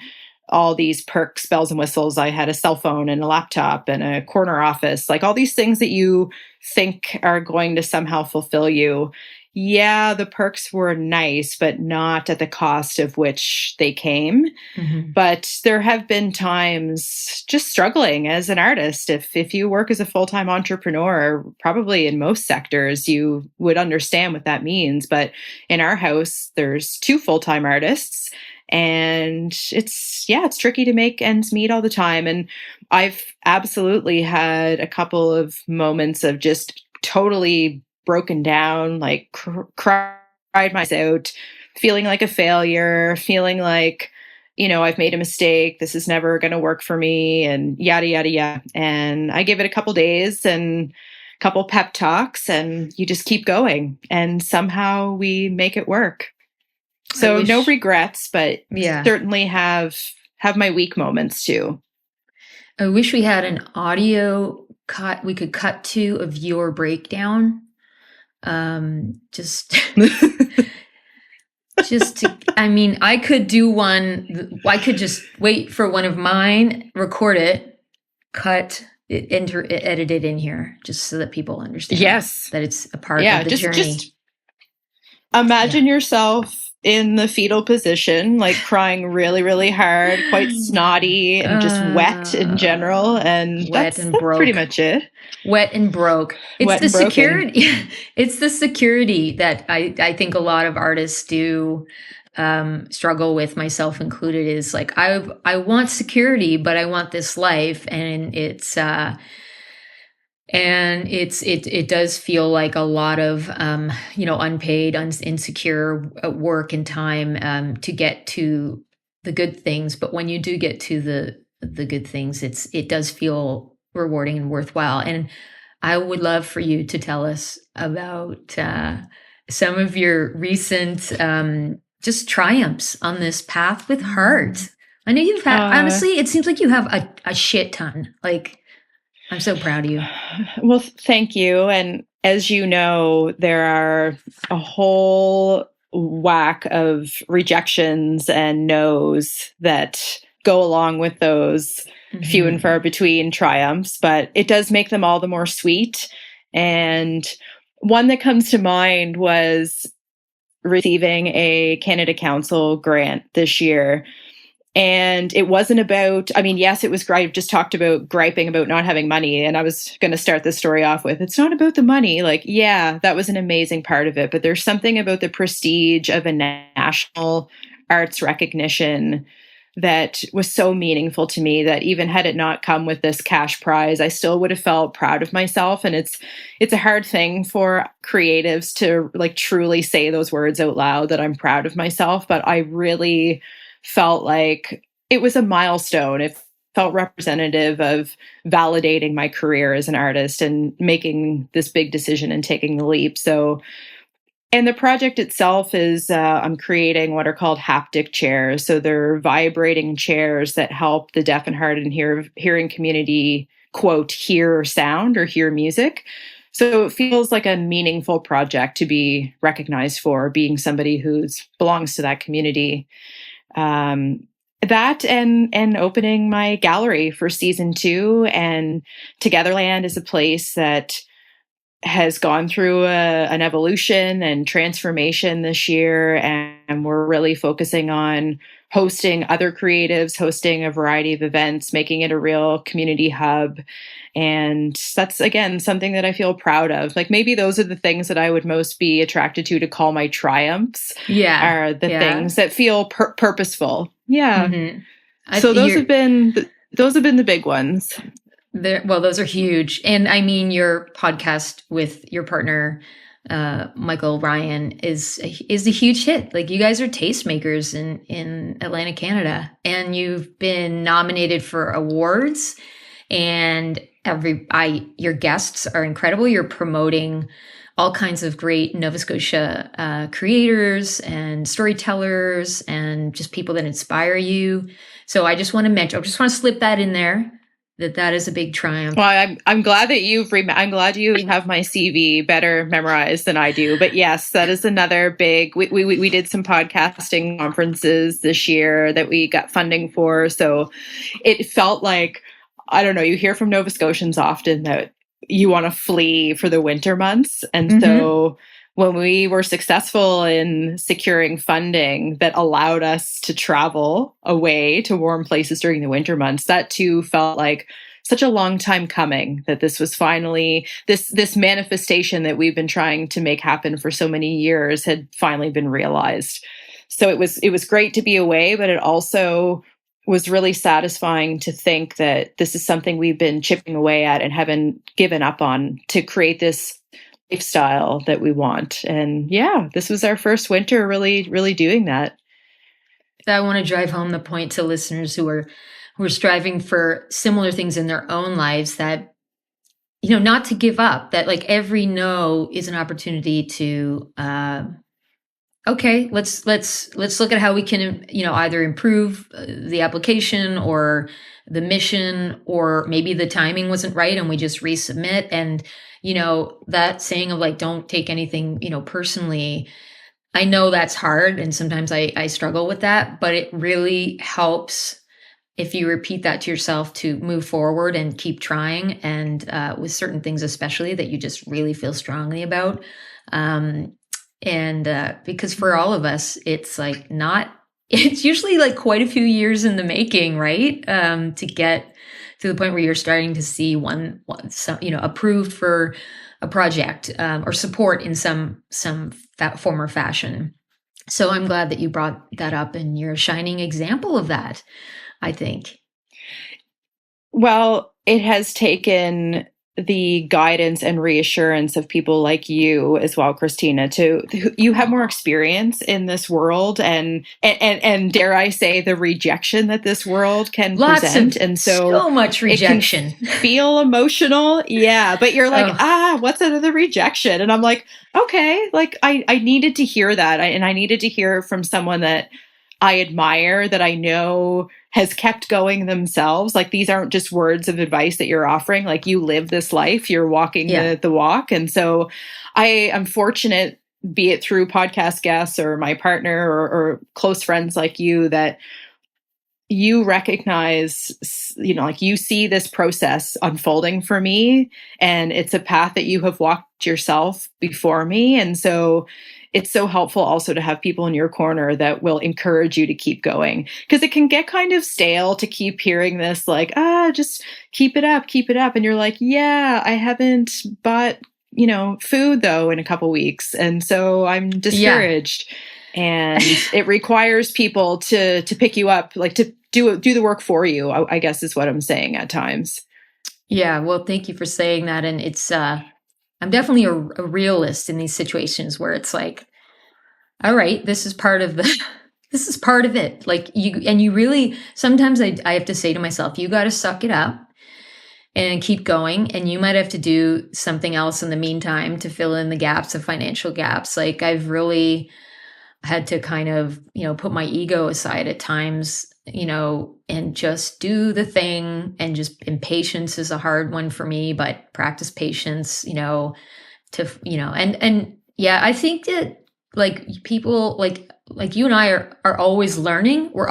Speaker 2: all these perks, bells and whistles. I had a cell phone and a laptop and a corner office, like all these things that you think are going to somehow fulfill you. Yeah, the perks were nice, but not at the cost of which they came.
Speaker 1: Mm-hmm.
Speaker 2: But there have been times just struggling as an artist. If you work as a full-time entrepreneur, probably in most sectors, you would understand what that means. But in our house, there's 2 full-time artists. And it's tricky to make ends meet all the time. And I've absolutely had a couple of moments of just totally broken down, like cried myself out, feeling like a failure, feeling like, I've made a mistake. This is never going to work for me, and yada, yada, yada. And I give it a couple days and a couple pep talks, and you just keep going. And somehow we make it work. So no regrets, but certainly have my weak moments too.
Speaker 1: I wish we had an audio cut we could cut to of your breakdown. Just to, I mean, I could do one. I could just wait for one of mine, record it, cut it, edit it in here, just so that people understand.
Speaker 2: Yes,
Speaker 1: that it's a part of the journey.
Speaker 2: Just imagine yourself in the fetal position, like crying really, really hard, quite snotty, and just wet in general. And that's pretty much it.
Speaker 1: Wet and broke. It's the security. It's the security that I think a lot of artists do struggle with, myself included, is like, I want security, but I want this life. And it does feel like a lot of, unpaid, insecure work and time to get to the good things. But when you do get to the good things, it does feel rewarding and worthwhile. And I would love for you to tell us about some of your recent just triumphs on this path with heart. I know you've had, honestly, it seems like you have a shit ton. Like, I'm so proud of you.
Speaker 2: Well, thank you. And as you know, there are a whole whack of rejections and no's that go along with those few and far between triumphs, but it does make them all the more sweet. And one that comes to mind was receiving a Canada Council grant this year. And it wasn't about, yes, it was great. I've just talked about griping about not having money. And I was going to start the story off with, it's not about the money. Like, yeah, that was an amazing part of it. But there's something about the prestige of a national arts recognition that was so meaningful to me that even had it not come with this cash prize, I still would have felt proud of myself. And it's a hard thing for creatives to like truly say those words out loud, that I'm proud of myself. But I really felt like it was a milestone. It felt representative of validating my career as an artist and making this big decision and taking the leap. So, and the project itself is, I'm creating what are called haptic chairs. So they're vibrating chairs that help the deaf and hard and hearing community, quote, hear sound or hear music. So it feels like a meaningful project to be recognized for, being somebody who belongs to that community. That and opening my gallery for season 2, and Togetherland is a place that has gone through an evolution and transformation this year, and we're really focusing on hosting other creatives, hosting a variety of events, making it a real community hub. And that's, again, something that I feel proud of. Like, maybe those are the things that I would most be attracted to call my triumphs.
Speaker 1: Yeah.
Speaker 2: Are the things that feel purposeful. Yeah.
Speaker 1: Mm-hmm.
Speaker 2: So those have been the big ones.
Speaker 1: Well, those are huge. And I mean, your podcast with your partner, Michael Ryan, is a huge hit. Like, you guys are tastemakers in Atlantic, Canada, and you've been nominated for awards, and your guests are incredible. You're promoting all kinds of great Nova Scotia creators and storytellers and just people that inspire you. So I just want to slip that in there. that is a big triumph.
Speaker 2: Well, I'm glad that I'm glad you have my CV better memorized than I do. But yes, that is another big. We did some podcasting conferences this year that we got funding for, so it felt like, I don't know. You hear from Nova Scotians often that you want to flee for the winter months, and so when we were successful in securing funding that allowed us to travel away to warm places during the winter months, that too felt like such a long time coming, that this was finally this manifestation that we've been trying to make happen for so many years had finally been realized. So it was great to be away, but it also was really satisfying to think that this is something we've been chipping away at and haven't given up on to create this lifestyle that we want. And yeah, this was our first winter really, really doing that.
Speaker 1: I want to drive home the point to listeners who are striving for similar things in their own lives, that, you know, not to give up, that like every no is an opportunity to, okay, let's look at how we can, you know, either improve the application or the mission, or maybe the timing wasn't right and we just resubmit. And, you know, that saying of like, don't take anything, you know, personally. I know that's hard, and sometimes I struggle with that, but it really helps if you repeat that to yourself to move forward and keep trying. And with certain things, especially that you just really feel strongly about. Because for all of us, it's like it's usually like quite a few years in the making, right? To get to the point where you're starting to see some, you know, approved for a project or support in some form or fashion. So I'm glad that you brought that up, and you're a shining example of that, I think.
Speaker 2: Well, it has taken the guidance and reassurance of people like you as well, Christina, you have more experience in this world and dare I say the rejection that this world can present. And
Speaker 1: so much rejection.
Speaker 2: It can feel emotional. Yeah. But you're like, what's another rejection? And I'm like, okay, like I needed to hear that. And I needed to hear from someone that I admire, that I know has kept going themselves. Like, these aren't just words of advice that you're offering. Like, you live this life, you're walking the walk. And so I am fortunate, be it through podcast guests or my partner or close friends like you, that you recognize, you know, like you see this process unfolding for me, and it's a path that you have walked yourself before me. And so it's so helpful also to have people in your corner that will encourage you to keep going, because it can get kind of stale to keep hearing this, like, just keep it up. And you're like, yeah, I haven't bought, you know, food though in a couple weeks. And so I'm discouraged. Yeah. And it requires people to pick you up, like to do the work for you, I guess is what I'm saying at times.
Speaker 1: Yeah. Well, thank you for saying that. And it's, I'm definitely a realist in these situations where it's like, all right, this is part of it. Like you really, sometimes I have to say to myself, you got to suck it up and keep going. And you might have to do something else in the meantime to fill in the gaps, the financial gaps. Like, I've really had to kind of, you know, put my ego aside at times, you know, and just do the thing. And patience is a hard one for me, but practice patience, you know, and yeah, I think that like people like you and I are always learning. We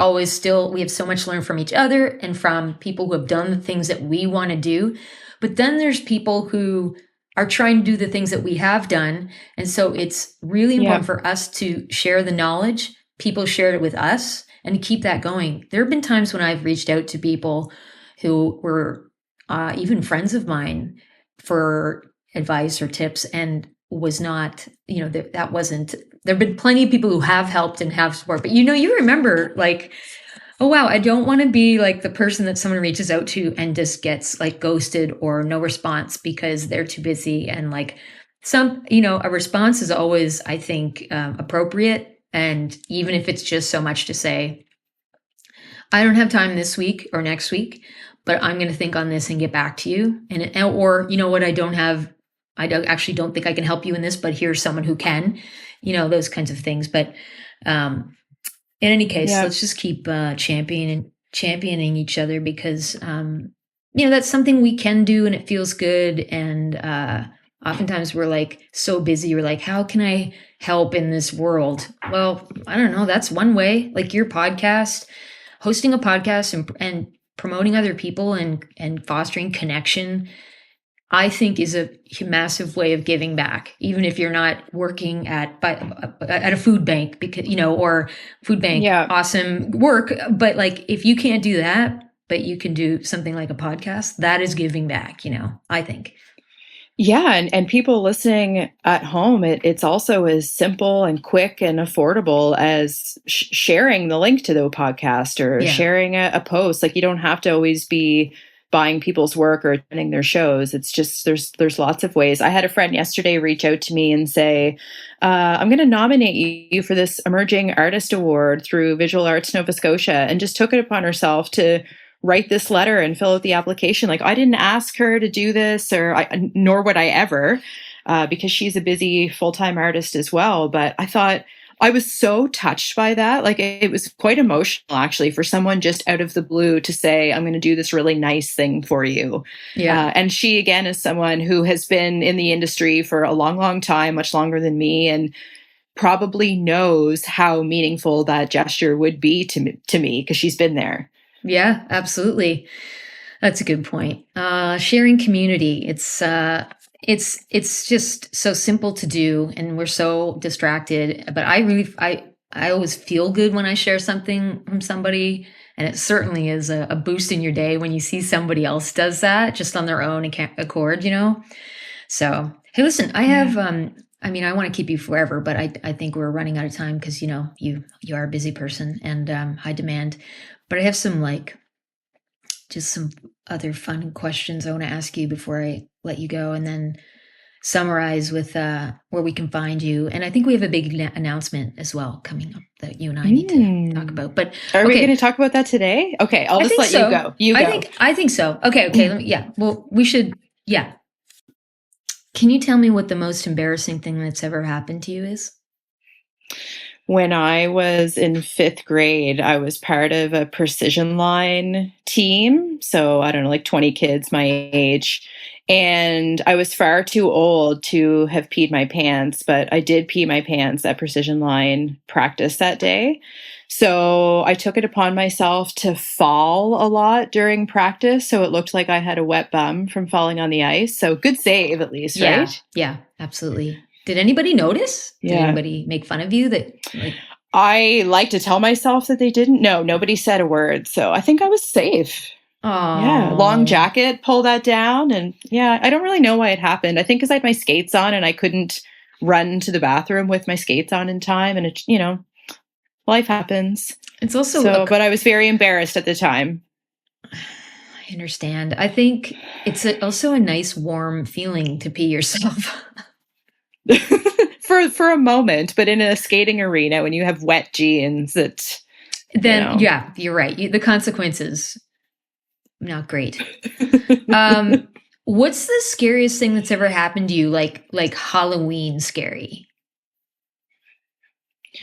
Speaker 1: have so much to learn from each other and from people who have done the things that we want to do. But then there's people who are trying to do the things that we have done. And so it's really important for us to share the knowledge. People shared it with us, and to keep that going. There have been times when I've reached out to people who were even friends of mine for advice or tips, and was not, you know, that wasn't, there have been plenty of people who have helped and have support, but you remember like, oh wow, I don't want to be like the person that someone reaches out to and just gets like ghosted or no response because they're too busy. And like a response is always, I think, appropriate. And even if it's just so much to say, I don't have time this week or next week, but I'm going to think on this and get back to you. Or, you know what, I actually don't think I can help you in this, but here's someone who can, you know, those kinds of things. But in any case, let's just keep championing each other, because that's something we can do and it feels good. And oftentimes we're like so busy. We're like, how can I help in this world? Well, I don't know. That's one way, like your podcast, hosting a podcast and promoting other people and fostering connection, I think is a massive way of giving back, even if you're not working at a food bank, because, or food bank, awesome work. But like, if you can't do that, but you can do something like a podcast, that is giving back, I think.
Speaker 2: Yeah. And people listening at home, it's also as simple and quick and affordable as sharing the link to the podcast or sharing a post. Like, you don't have to always be buying people's work or attending their shows. It's just, there's lots of ways. I had a friend yesterday reach out to me and say, I'm going to nominate you for this Emerging Artist Award through Visual Arts Nova Scotia, and just took it upon herself to write this letter and fill out the application. Like, I didn't ask her to do this, nor would I ever, because she's a busy full-time artist as well. But I thought, I was so touched by that. Like, it was quite emotional, actually, for someone just out of the blue to say, I'm going to do this really nice thing for you. Yeah. And she, again, is someone who has been in the industry for a long, long time, much longer than me, and probably knows how meaningful that gesture would be to me, because she's been there.
Speaker 1: Yeah, absolutely. That's a good point. Sharing community. It's just so simple to do, and we're so distracted. But I always feel good when I share something from somebody, and it certainly is a boost in your day when you see somebody else does that just on their own accord, So, hey, listen, I have. I want to keep you forever, but I think we're running out of time because you are a busy person and high demand. But I have some just some other fun questions I want to ask you before I let you go, and then summarize with where we can find you. And I think we have a big announcement as well coming up that you and I need to talk about. But
Speaker 2: are we going to talk about that today? Okay, I'll just let you go. You go.
Speaker 1: I think so. Okay. Let me, well, we should. Yeah. Can you tell me what the most embarrassing thing that's ever happened to you is?
Speaker 2: When I was in 5th grade, I was part of a precision line team. So I don't know, like 20 kids my age. And I was far too old to have peed my pants, but I did pee my pants at precision line practice that day. So I took it upon myself to fall a lot during practice. So it looked like I had a wet bum from falling on the ice. So good save, at least, right?
Speaker 1: Yeah, absolutely. Did anybody notice? Did anybody make fun of you?
Speaker 2: I like to tell myself that they didn't. No, nobody said a word. So I think I was safe.
Speaker 1: Oh,
Speaker 2: yeah. Long jacket, pull that down. And I don't really know why it happened. I think because I had my skates on and I couldn't run to the bathroom with my skates on in time. And life happens.
Speaker 1: It's also,
Speaker 2: but I was very embarrassed at the time.
Speaker 1: I understand. I think it's also a nice warm feeling to pee yourself.
Speaker 2: for a moment, but in a skating arena when you have wet jeans,
Speaker 1: you're right. The consequences, not great. What's the scariest thing that's ever happened to you? Like Halloween scary?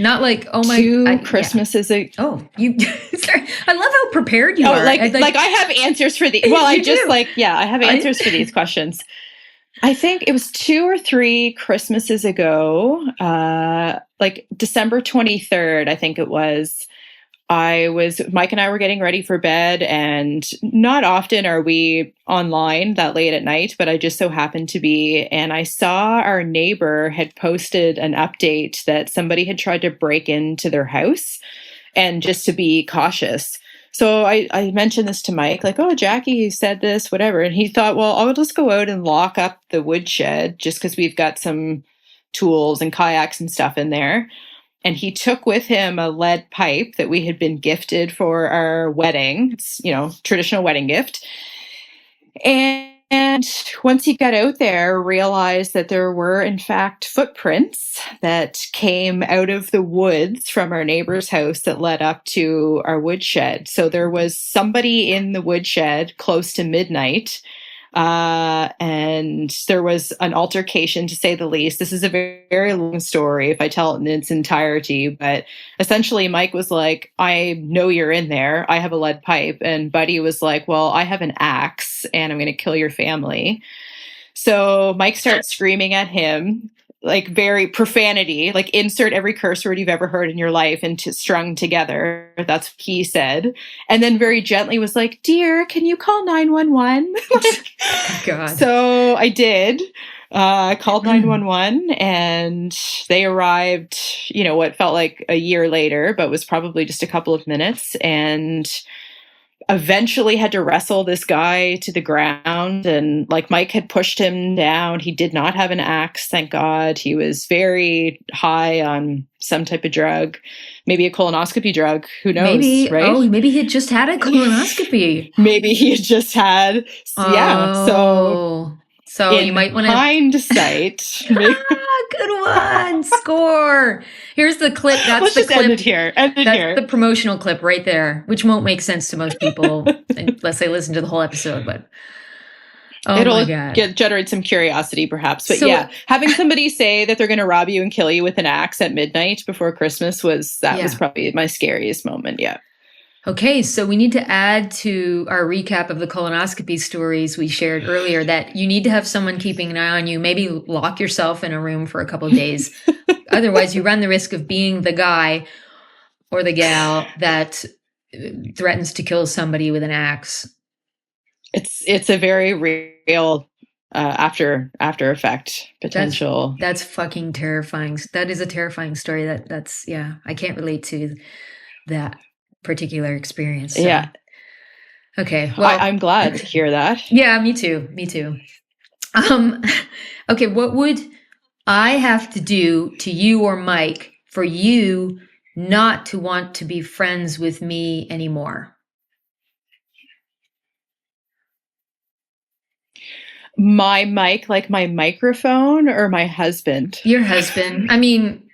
Speaker 1: Not like, oh my,
Speaker 2: Christmases.
Speaker 1: You. Sorry, I love how prepared you are.
Speaker 2: Like I have answers for these. Well, I have answers for these questions. I think it was 2 or 3 Christmases ago, like December 23rd, I think it was. Mike and I were getting ready for bed, and not often are we online that late at night, but I just so happened to be. And I saw our neighbor had posted an update that somebody had tried to break into their house, and just to be cautious. So I mentioned this to Mike, like, oh, Jackie said this, whatever. And he thought, well, I'll just go out and lock up the woodshed just because we've got some tools and kayaks and stuff in there. And he took with him a lead pipe that we had been gifted for our wedding. It's, traditional wedding gift. And once he got out there, realized that there were, in fact, footprints that came out of the woods from our neighbor's house that led up to our woodshed. So there was somebody in the woodshed close to midnight. And there was an altercation, to say the least. This is a very, very long story if I tell it in its entirety, but essentially Mike was like, I know you're in there. I have a lead pipe. And Buddy was like, well, I have an axe. axe and I'm going to kill your family. So Mike starts screaming at him, like very profanity, like insert every curse word you've ever heard in your life into strung together. That's what he said. And then very gently was like, dear, can you call 911?
Speaker 1: God.
Speaker 2: So I did. I called 911 and they arrived, what felt like a year later, but was probably just a couple of minutes, and eventually had to wrestle this guy to the ground. And like Mike had pushed him down. He did not have an axe, thank God. He was very high on some type of drug, maybe a colonoscopy drug. Who knows?
Speaker 1: Maybe,
Speaker 2: right?
Speaker 1: Oh, maybe he had just had a colonoscopy.
Speaker 2: Maybe he had just had, yeah.
Speaker 1: So you might want to
Speaker 2: hindsight.
Speaker 1: Good one. Score. Here's the clip. That's
Speaker 2: Let's
Speaker 1: the
Speaker 2: just
Speaker 1: clip.
Speaker 2: End it here.
Speaker 1: That's the promotional clip right there, which won't make sense to most people unless they listen to the whole episode. But
Speaker 2: it'll generate some curiosity, perhaps. But yeah, having somebody say that they're going to rob you and kill you with an axe at midnight before Christmas was probably my scariest moment. Yeah.
Speaker 1: Okay, so we need to add to our recap of the colonoscopy stories we shared earlier that you need to have someone keeping an eye on you. Maybe lock yourself in a room for a couple of days. Otherwise, you run the risk of being the guy or the gal that threatens to kill somebody with an axe.
Speaker 2: It's a very real after effect potential.
Speaker 1: That's fucking terrifying. That is a terrifying story. That's I can't relate to that particular experience. So.
Speaker 2: Yeah.
Speaker 1: Okay. Well,
Speaker 2: I'm glad to hear that.
Speaker 1: Yeah, me too. Okay. What would I have to do to you or Mike for you not to want to be friends with me anymore?
Speaker 2: My mic, like my microphone, or my husband?
Speaker 1: Your husband. I mean,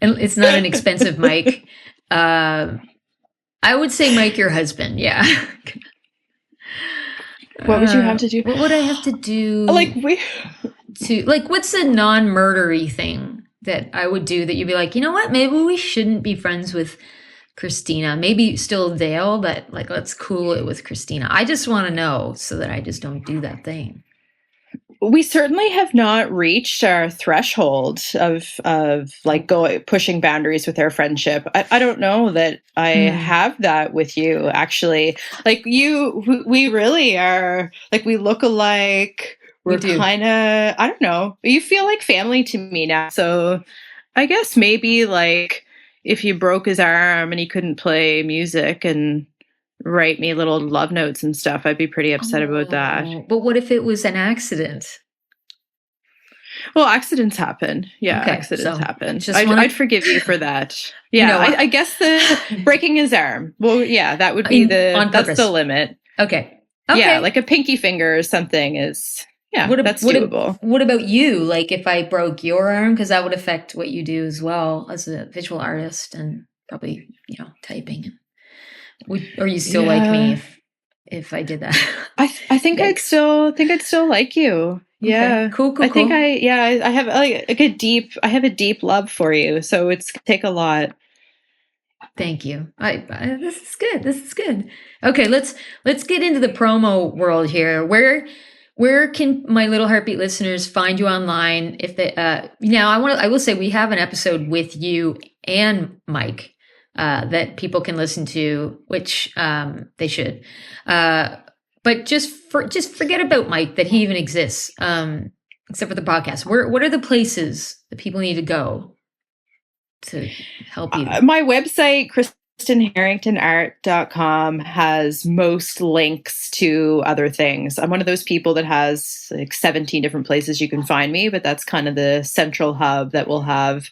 Speaker 1: it's not an expensive mic. I would say Mike, your husband. Yeah.
Speaker 2: What would you have to do?
Speaker 1: What would I have to do? What's a non-murdery thing that I would do that you'd be like, you know what? Maybe we shouldn't be friends with Christina. Maybe still Dale, but like, let's cool it with Christina. I just want to know so that I just don't do that thing.
Speaker 2: We certainly have not reached our threshold of pushing boundaries with our friendship. I don't know that I have that with you, actually. Like we really are, like, we look alike. We're kind of, I don't know. You feel like family to me now. So I guess maybe like if you broke his arm and he couldn't play music and write me little love notes and stuff, I'd be pretty upset about that.
Speaker 1: But what if it was an accident?
Speaker 2: Well, accidents happen. Yeah,
Speaker 1: okay,
Speaker 2: accidents happen. I'd forgive you for that. Yeah, I guess the breaking his arm. Well, yeah, that would be that's the limit.
Speaker 1: Okay.
Speaker 2: Yeah, like a pinky finger or something is, that's doable.
Speaker 1: What about you? Like if I broke your arm, because that would affect what you do as well as a visual artist and probably, typing. Or you still like me if I did that?
Speaker 2: I think I'd still like you. Yeah.
Speaker 1: Okay. Cool.
Speaker 2: I think I have I have a deep love for you. So it's take a lot.
Speaker 1: Thank you. This is good. Okay. Let's get into the promo world here. Where can my Little Heartbeat listeners find you online? If they, I will say we have an episode with you and Mike, that people can listen to, which, they should, but just forget about Mike, that he even exists, except for the podcast. What are the places that people need to go to help you?
Speaker 2: My website, KristenHerringtonArt.com, has most links to other things. I'm one of those people that has like 17 different places you can find me, but that's kind of the central hub that will have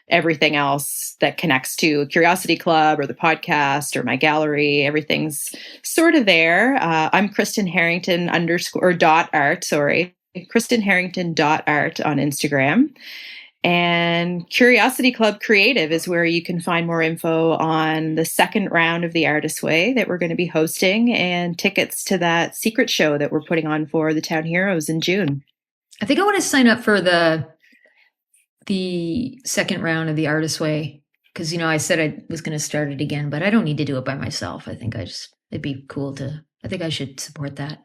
Speaker 2: everything else that connects to Curiosity Club or the podcast or my gallery. Everything's sort of there. I'm Kristen Herrington _.art. Sorry. Kristen Herrington .art on Instagram. And Curiosity Club Creative is where you can find more info on the second round of the Artist's Way that we're going to be hosting and tickets to that secret show that we're putting on for the Town Heroes in June.
Speaker 1: I think I want to sign up for the second round of the Artist's Way, because I said I was going to start it again, but I don't need to do it by myself. I think it'd be cool to I think I should support that.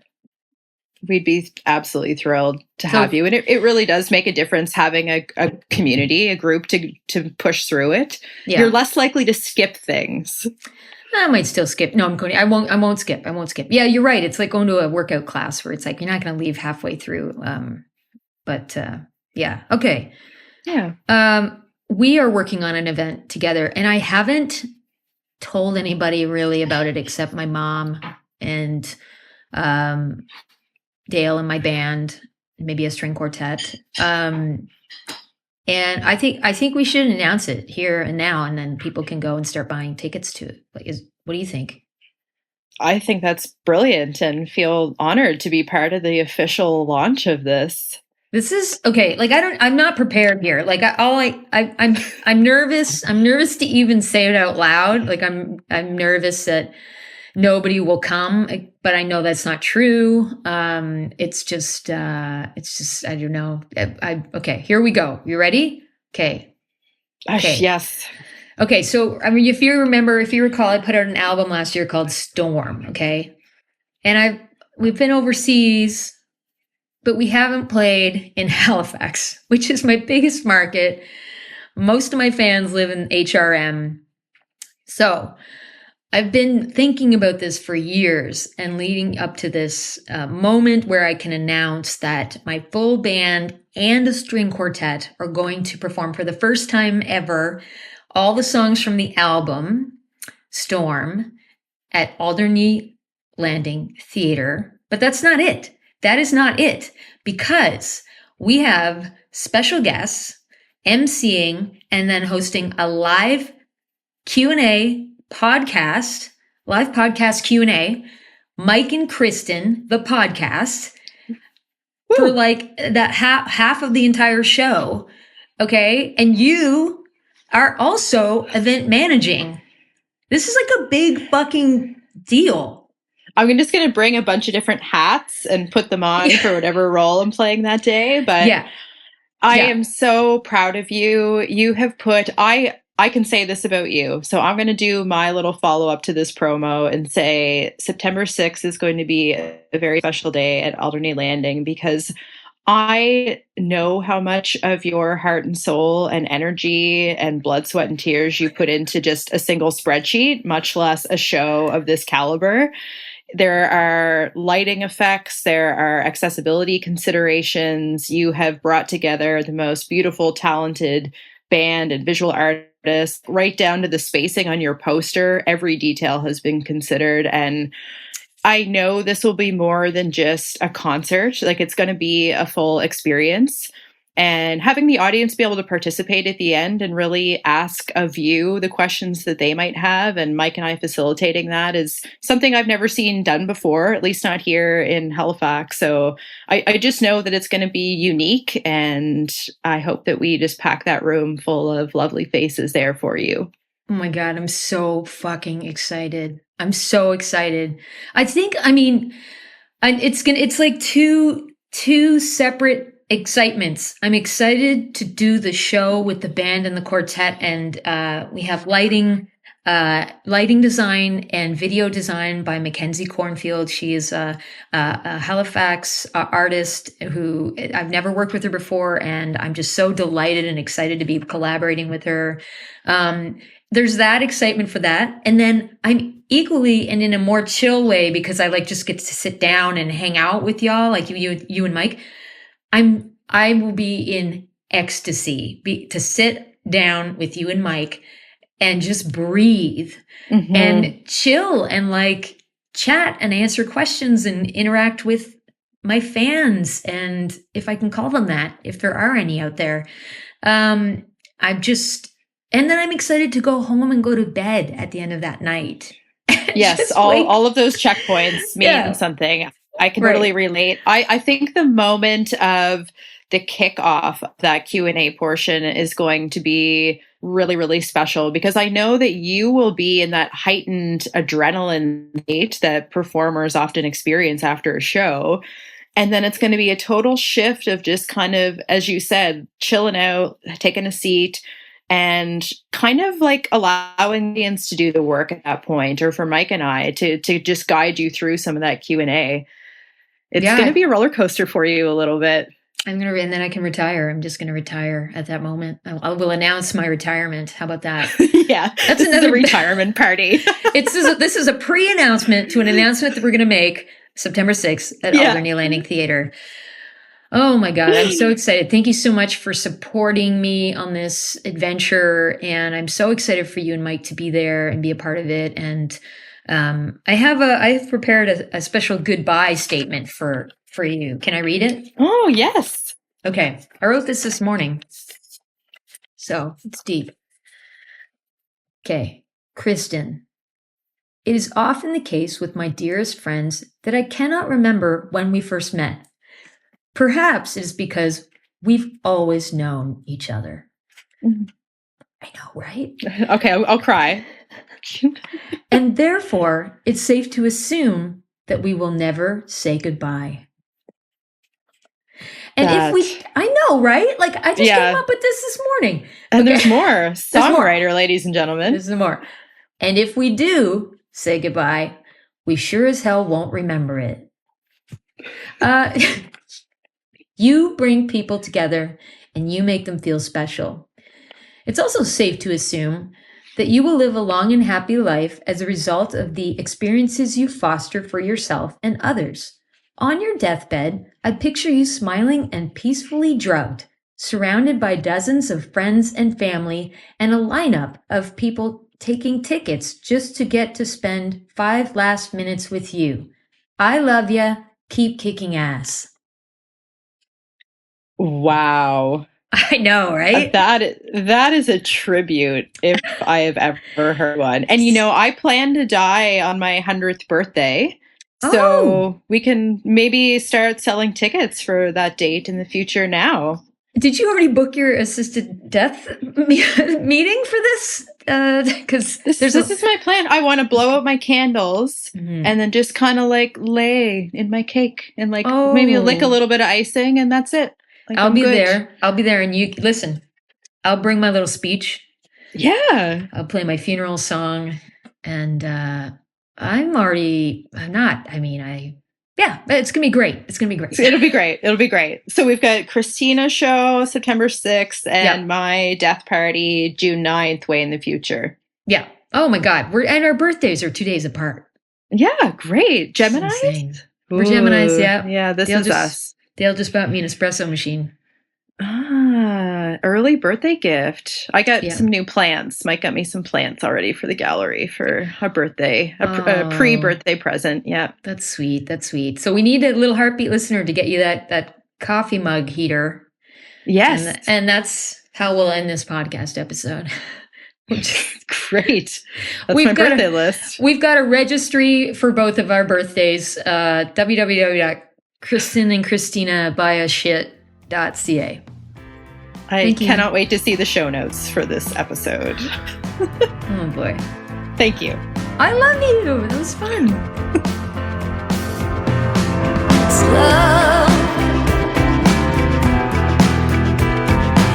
Speaker 2: We'd be absolutely thrilled to have you. And it really does make a difference having a community, a group to push through it. Yeah. You're less likely to skip things.
Speaker 1: I might still skip. No, I won't skip. Yeah, you're right. It's like going to a workout class where it's like, you're not going to leave halfway through. Yeah. Okay.
Speaker 2: Yeah.
Speaker 1: We are working on an event together, and I haven't told anybody really about it except my mom and Dale and my band, maybe a string quartet. And I think we should announce it here and now, and then people can go and start buying tickets to it. What do you think?
Speaker 2: I think that's brilliant, and feel honored to be part of the official launch of this.
Speaker 1: This is okay. Like, I'm not prepared here. Like, I'm nervous. I'm nervous to even say it out loud. Like, I'm nervous that nobody will come, but I know that's not true. It's just, I don't know. Okay, here we go. You ready? Okay.
Speaker 2: Yes.
Speaker 1: Okay. So, I mean, if you recall, I put out an album last year called Storm. Okay. And we've been overseas, but we haven't played in Halifax, which is my biggest market. Most of my fans live in HRM. So I've been thinking about this for years and leading up to this moment where I can announce that my full band and a string quartet are going to perform for the first time ever all the songs from the album Storm at Alderney Landing Theatre. But that's not it. That is not it, because we have special guests emceeing and then hosting a live Q&A podcast, live podcast Q&A, Mike and Kristen, the podcast, for like that half of the entire show. Okay. And you are also event managing. This is like a big fucking deal.
Speaker 2: I'm just going to bring a bunch of different hats and put them on for whatever role I'm playing that day. But I am so proud of you. You have put, I can say this about you. So I'm going to do my little follow-up to this promo and say September 6th is going to be a very special day at Alderney Landing, because I know how much of your heart and soul and energy and blood, sweat, and tears you put into just a single spreadsheet, much less a show of this caliber. There are lighting effects. There are accessibility considerations. You have brought together the most beautiful, talented band and visual artists, right down to the spacing on your poster. Every detail has been considered. And I know this will be more than just a concert. Like, it's going to be a full experience. And having the audience be able to participate at the end and really ask of you the questions that they might have, and Mike and I facilitating that, is something I've never seen done before, at least not here in Halifax. So I just know that it's going to be unique, and I hope that we just pack that room full of lovely faces there for you.
Speaker 1: Oh my God, I'm so fucking excited. I'm so excited. It's like two separate excitements. I'm excited to do the show with the band and the quartet, and we have lighting design and video design by Mackenzie Cornfield. She is a Halifax artist who I've never worked with her before, and I'm just so delighted and excited to be collaborating with her. There's that excitement for that, and then I'm equally, and in a more chill way, because I just get to sit down and hang out with y'all, like you and Mike. I will be in ecstasy to sit down with you and Mike and just breathe and chill and chat and answer questions and interact with my fans. And if I can call them that, if there are any out there, and then I'm excited to go home and go to bed at the end of that night.
Speaker 2: Yes. all of those checkpoints mean something. I can totally relate. I think the moment of the kickoff, that Q&A portion, is going to be really, really special, because I know that you will be in that heightened adrenaline state that performers often experience after a show. And then it's going to be a total shift of just kind of, as you said, chilling out, taking a seat, and kind of like allowing the audience to do the work at that point, or for Mike and I to just guide you through some of that Q&A. It's going to be a roller coaster for you a little bit.
Speaker 1: And then I can retire. I'm just going to retire at that moment. I will announce my retirement. How about that?
Speaker 2: Yeah. That's another retirement party.
Speaker 1: This is a pre-announcement to an announcement that we're going to make September 6th at Alderney Landing Theatre. Oh my God, I'm so excited. Thank you so much for supporting me on this adventure. And I'm so excited for you and Mike to be there and be a part of it. And I have prepared a special goodbye statement for you. Can I read it?
Speaker 2: Oh, yes.
Speaker 1: Okay. I wrote this morning. So it's deep. Okay. Kristen. It is often the case with my dearest friends that I cannot remember when we first met. Perhaps it is because we've always known each other. Mm-hmm. I know, right?
Speaker 2: Okay, I'll cry.
Speaker 1: And therefore, it's safe to assume that we will never say goodbye. And I know, right? Like, I just came up with this morning.
Speaker 2: And there's more. Songwriter, ladies and gentlemen.
Speaker 1: There's more. And if we do say goodbye, we sure as hell won't remember it. You bring people together and you make them feel special. It's also safe to assume that you will live a long and happy life as a result of the experiences you foster for yourself and others. On your deathbed, I picture you smiling and peacefully drugged, surrounded by dozens of friends and family and a lineup of people taking tickets just to get to spend 5 last minutes with you. I love ya. Keep kicking ass.
Speaker 2: Wow.
Speaker 1: I know, right?
Speaker 2: That is a tribute if I have ever heard one. And I plan to die on my 100th birthday. So we can maybe start selling tickets for that date in the future now.
Speaker 1: Did you already book your assisted death meeting for this? Because
Speaker 2: this is my plan. I want to blow out my candles and then just kind of like lay in my cake and maybe lick a little bit of icing, and that's it.
Speaker 1: I'll be there. I'll be there, and you listen. I'll bring my little speech.
Speaker 2: Yeah.
Speaker 1: I'll play my funeral song, and it's gonna be great. It's gonna be great.
Speaker 2: It'll be great. So we've got Christina's show September 6th and my death party June 9th, way in the future.
Speaker 1: Yeah. Oh my God. Our birthdays are 2 days apart.
Speaker 2: Yeah, great. Geminis?
Speaker 1: We're Geminis, yeah.
Speaker 2: Yeah, this is us.
Speaker 1: They'll just bought me an espresso machine.
Speaker 2: Early birthday gift. I got some new plants. Mike got me some plants already for the gallery for a birthday, a pre-birthday present. Yeah.
Speaker 1: That's sweet. That's sweet. So we need a little heartbeat listener to get you that coffee mug heater.
Speaker 2: Yes.
Speaker 1: And that's how we'll end this podcast episode.
Speaker 2: Great. That's my birthday list.
Speaker 1: We've got a registry for both of our birthdays. www.kristenandchristinabuyashit.ca.
Speaker 2: I cannot wait to see the show notes for this episode.
Speaker 1: Oh boy.
Speaker 2: Thank you.
Speaker 1: I love you. It was fun.
Speaker 3: It's love.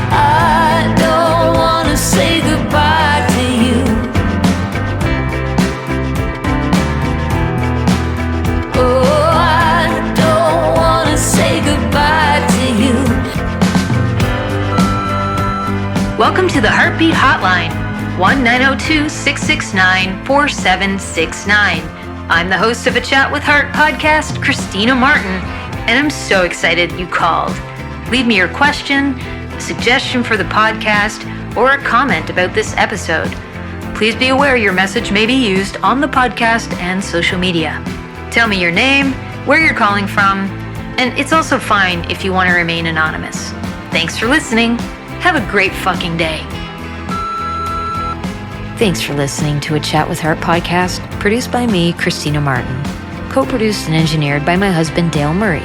Speaker 3: I don't want to say goodbye to you. Oh, I don't want to say goodbye to you.
Speaker 1: Welcome to the Heartbeat Hotline, 1-902-669-4769. I'm the host of A Chat with Heart podcast, Christina Martin, and I'm so excited you called. Leave me your question, a suggestion for the podcast, or a comment about this episode. Please be aware your message may be used on the podcast and social media. Tell me your name, where you're calling from, and it's also fine if you want to remain anonymous. Thanks for listening. Have a great fucking day. Thanks for listening to A Chat with Heart podcast, produced by me, Christina Martin, co-produced and engineered by my husband, Dale Murray.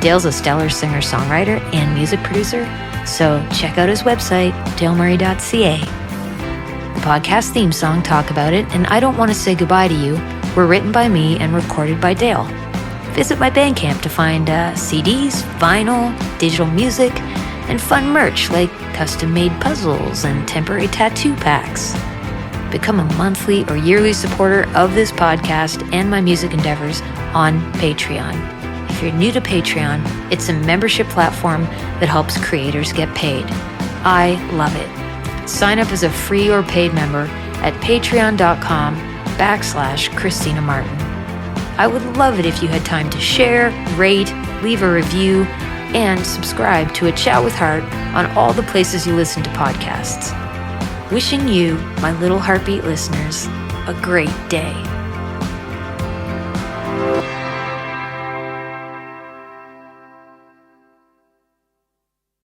Speaker 1: Dale's a stellar singer-songwriter and music producer, so check out his website, dalemurray.ca. The podcast theme song, Talk About It, and I Don't Want to Say Goodbye to You were written by me and recorded by Dale. Visit my Bandcamp to find CDs, vinyl, digital music, and fun merch like custom-made puzzles and temporary tattoo packs. Become a monthly or yearly supporter of this podcast and my music endeavors on Patreon. If you're new to Patreon, it's a membership platform that helps creators get paid. I love it. Sign up as a free or paid member at patreon.com/Christina Martin. I would love it if you had time to share, rate, leave a review, and subscribe to A Chat with Heart on all the places you listen to podcasts. Wishing you, my little heartbeat listeners, a great day.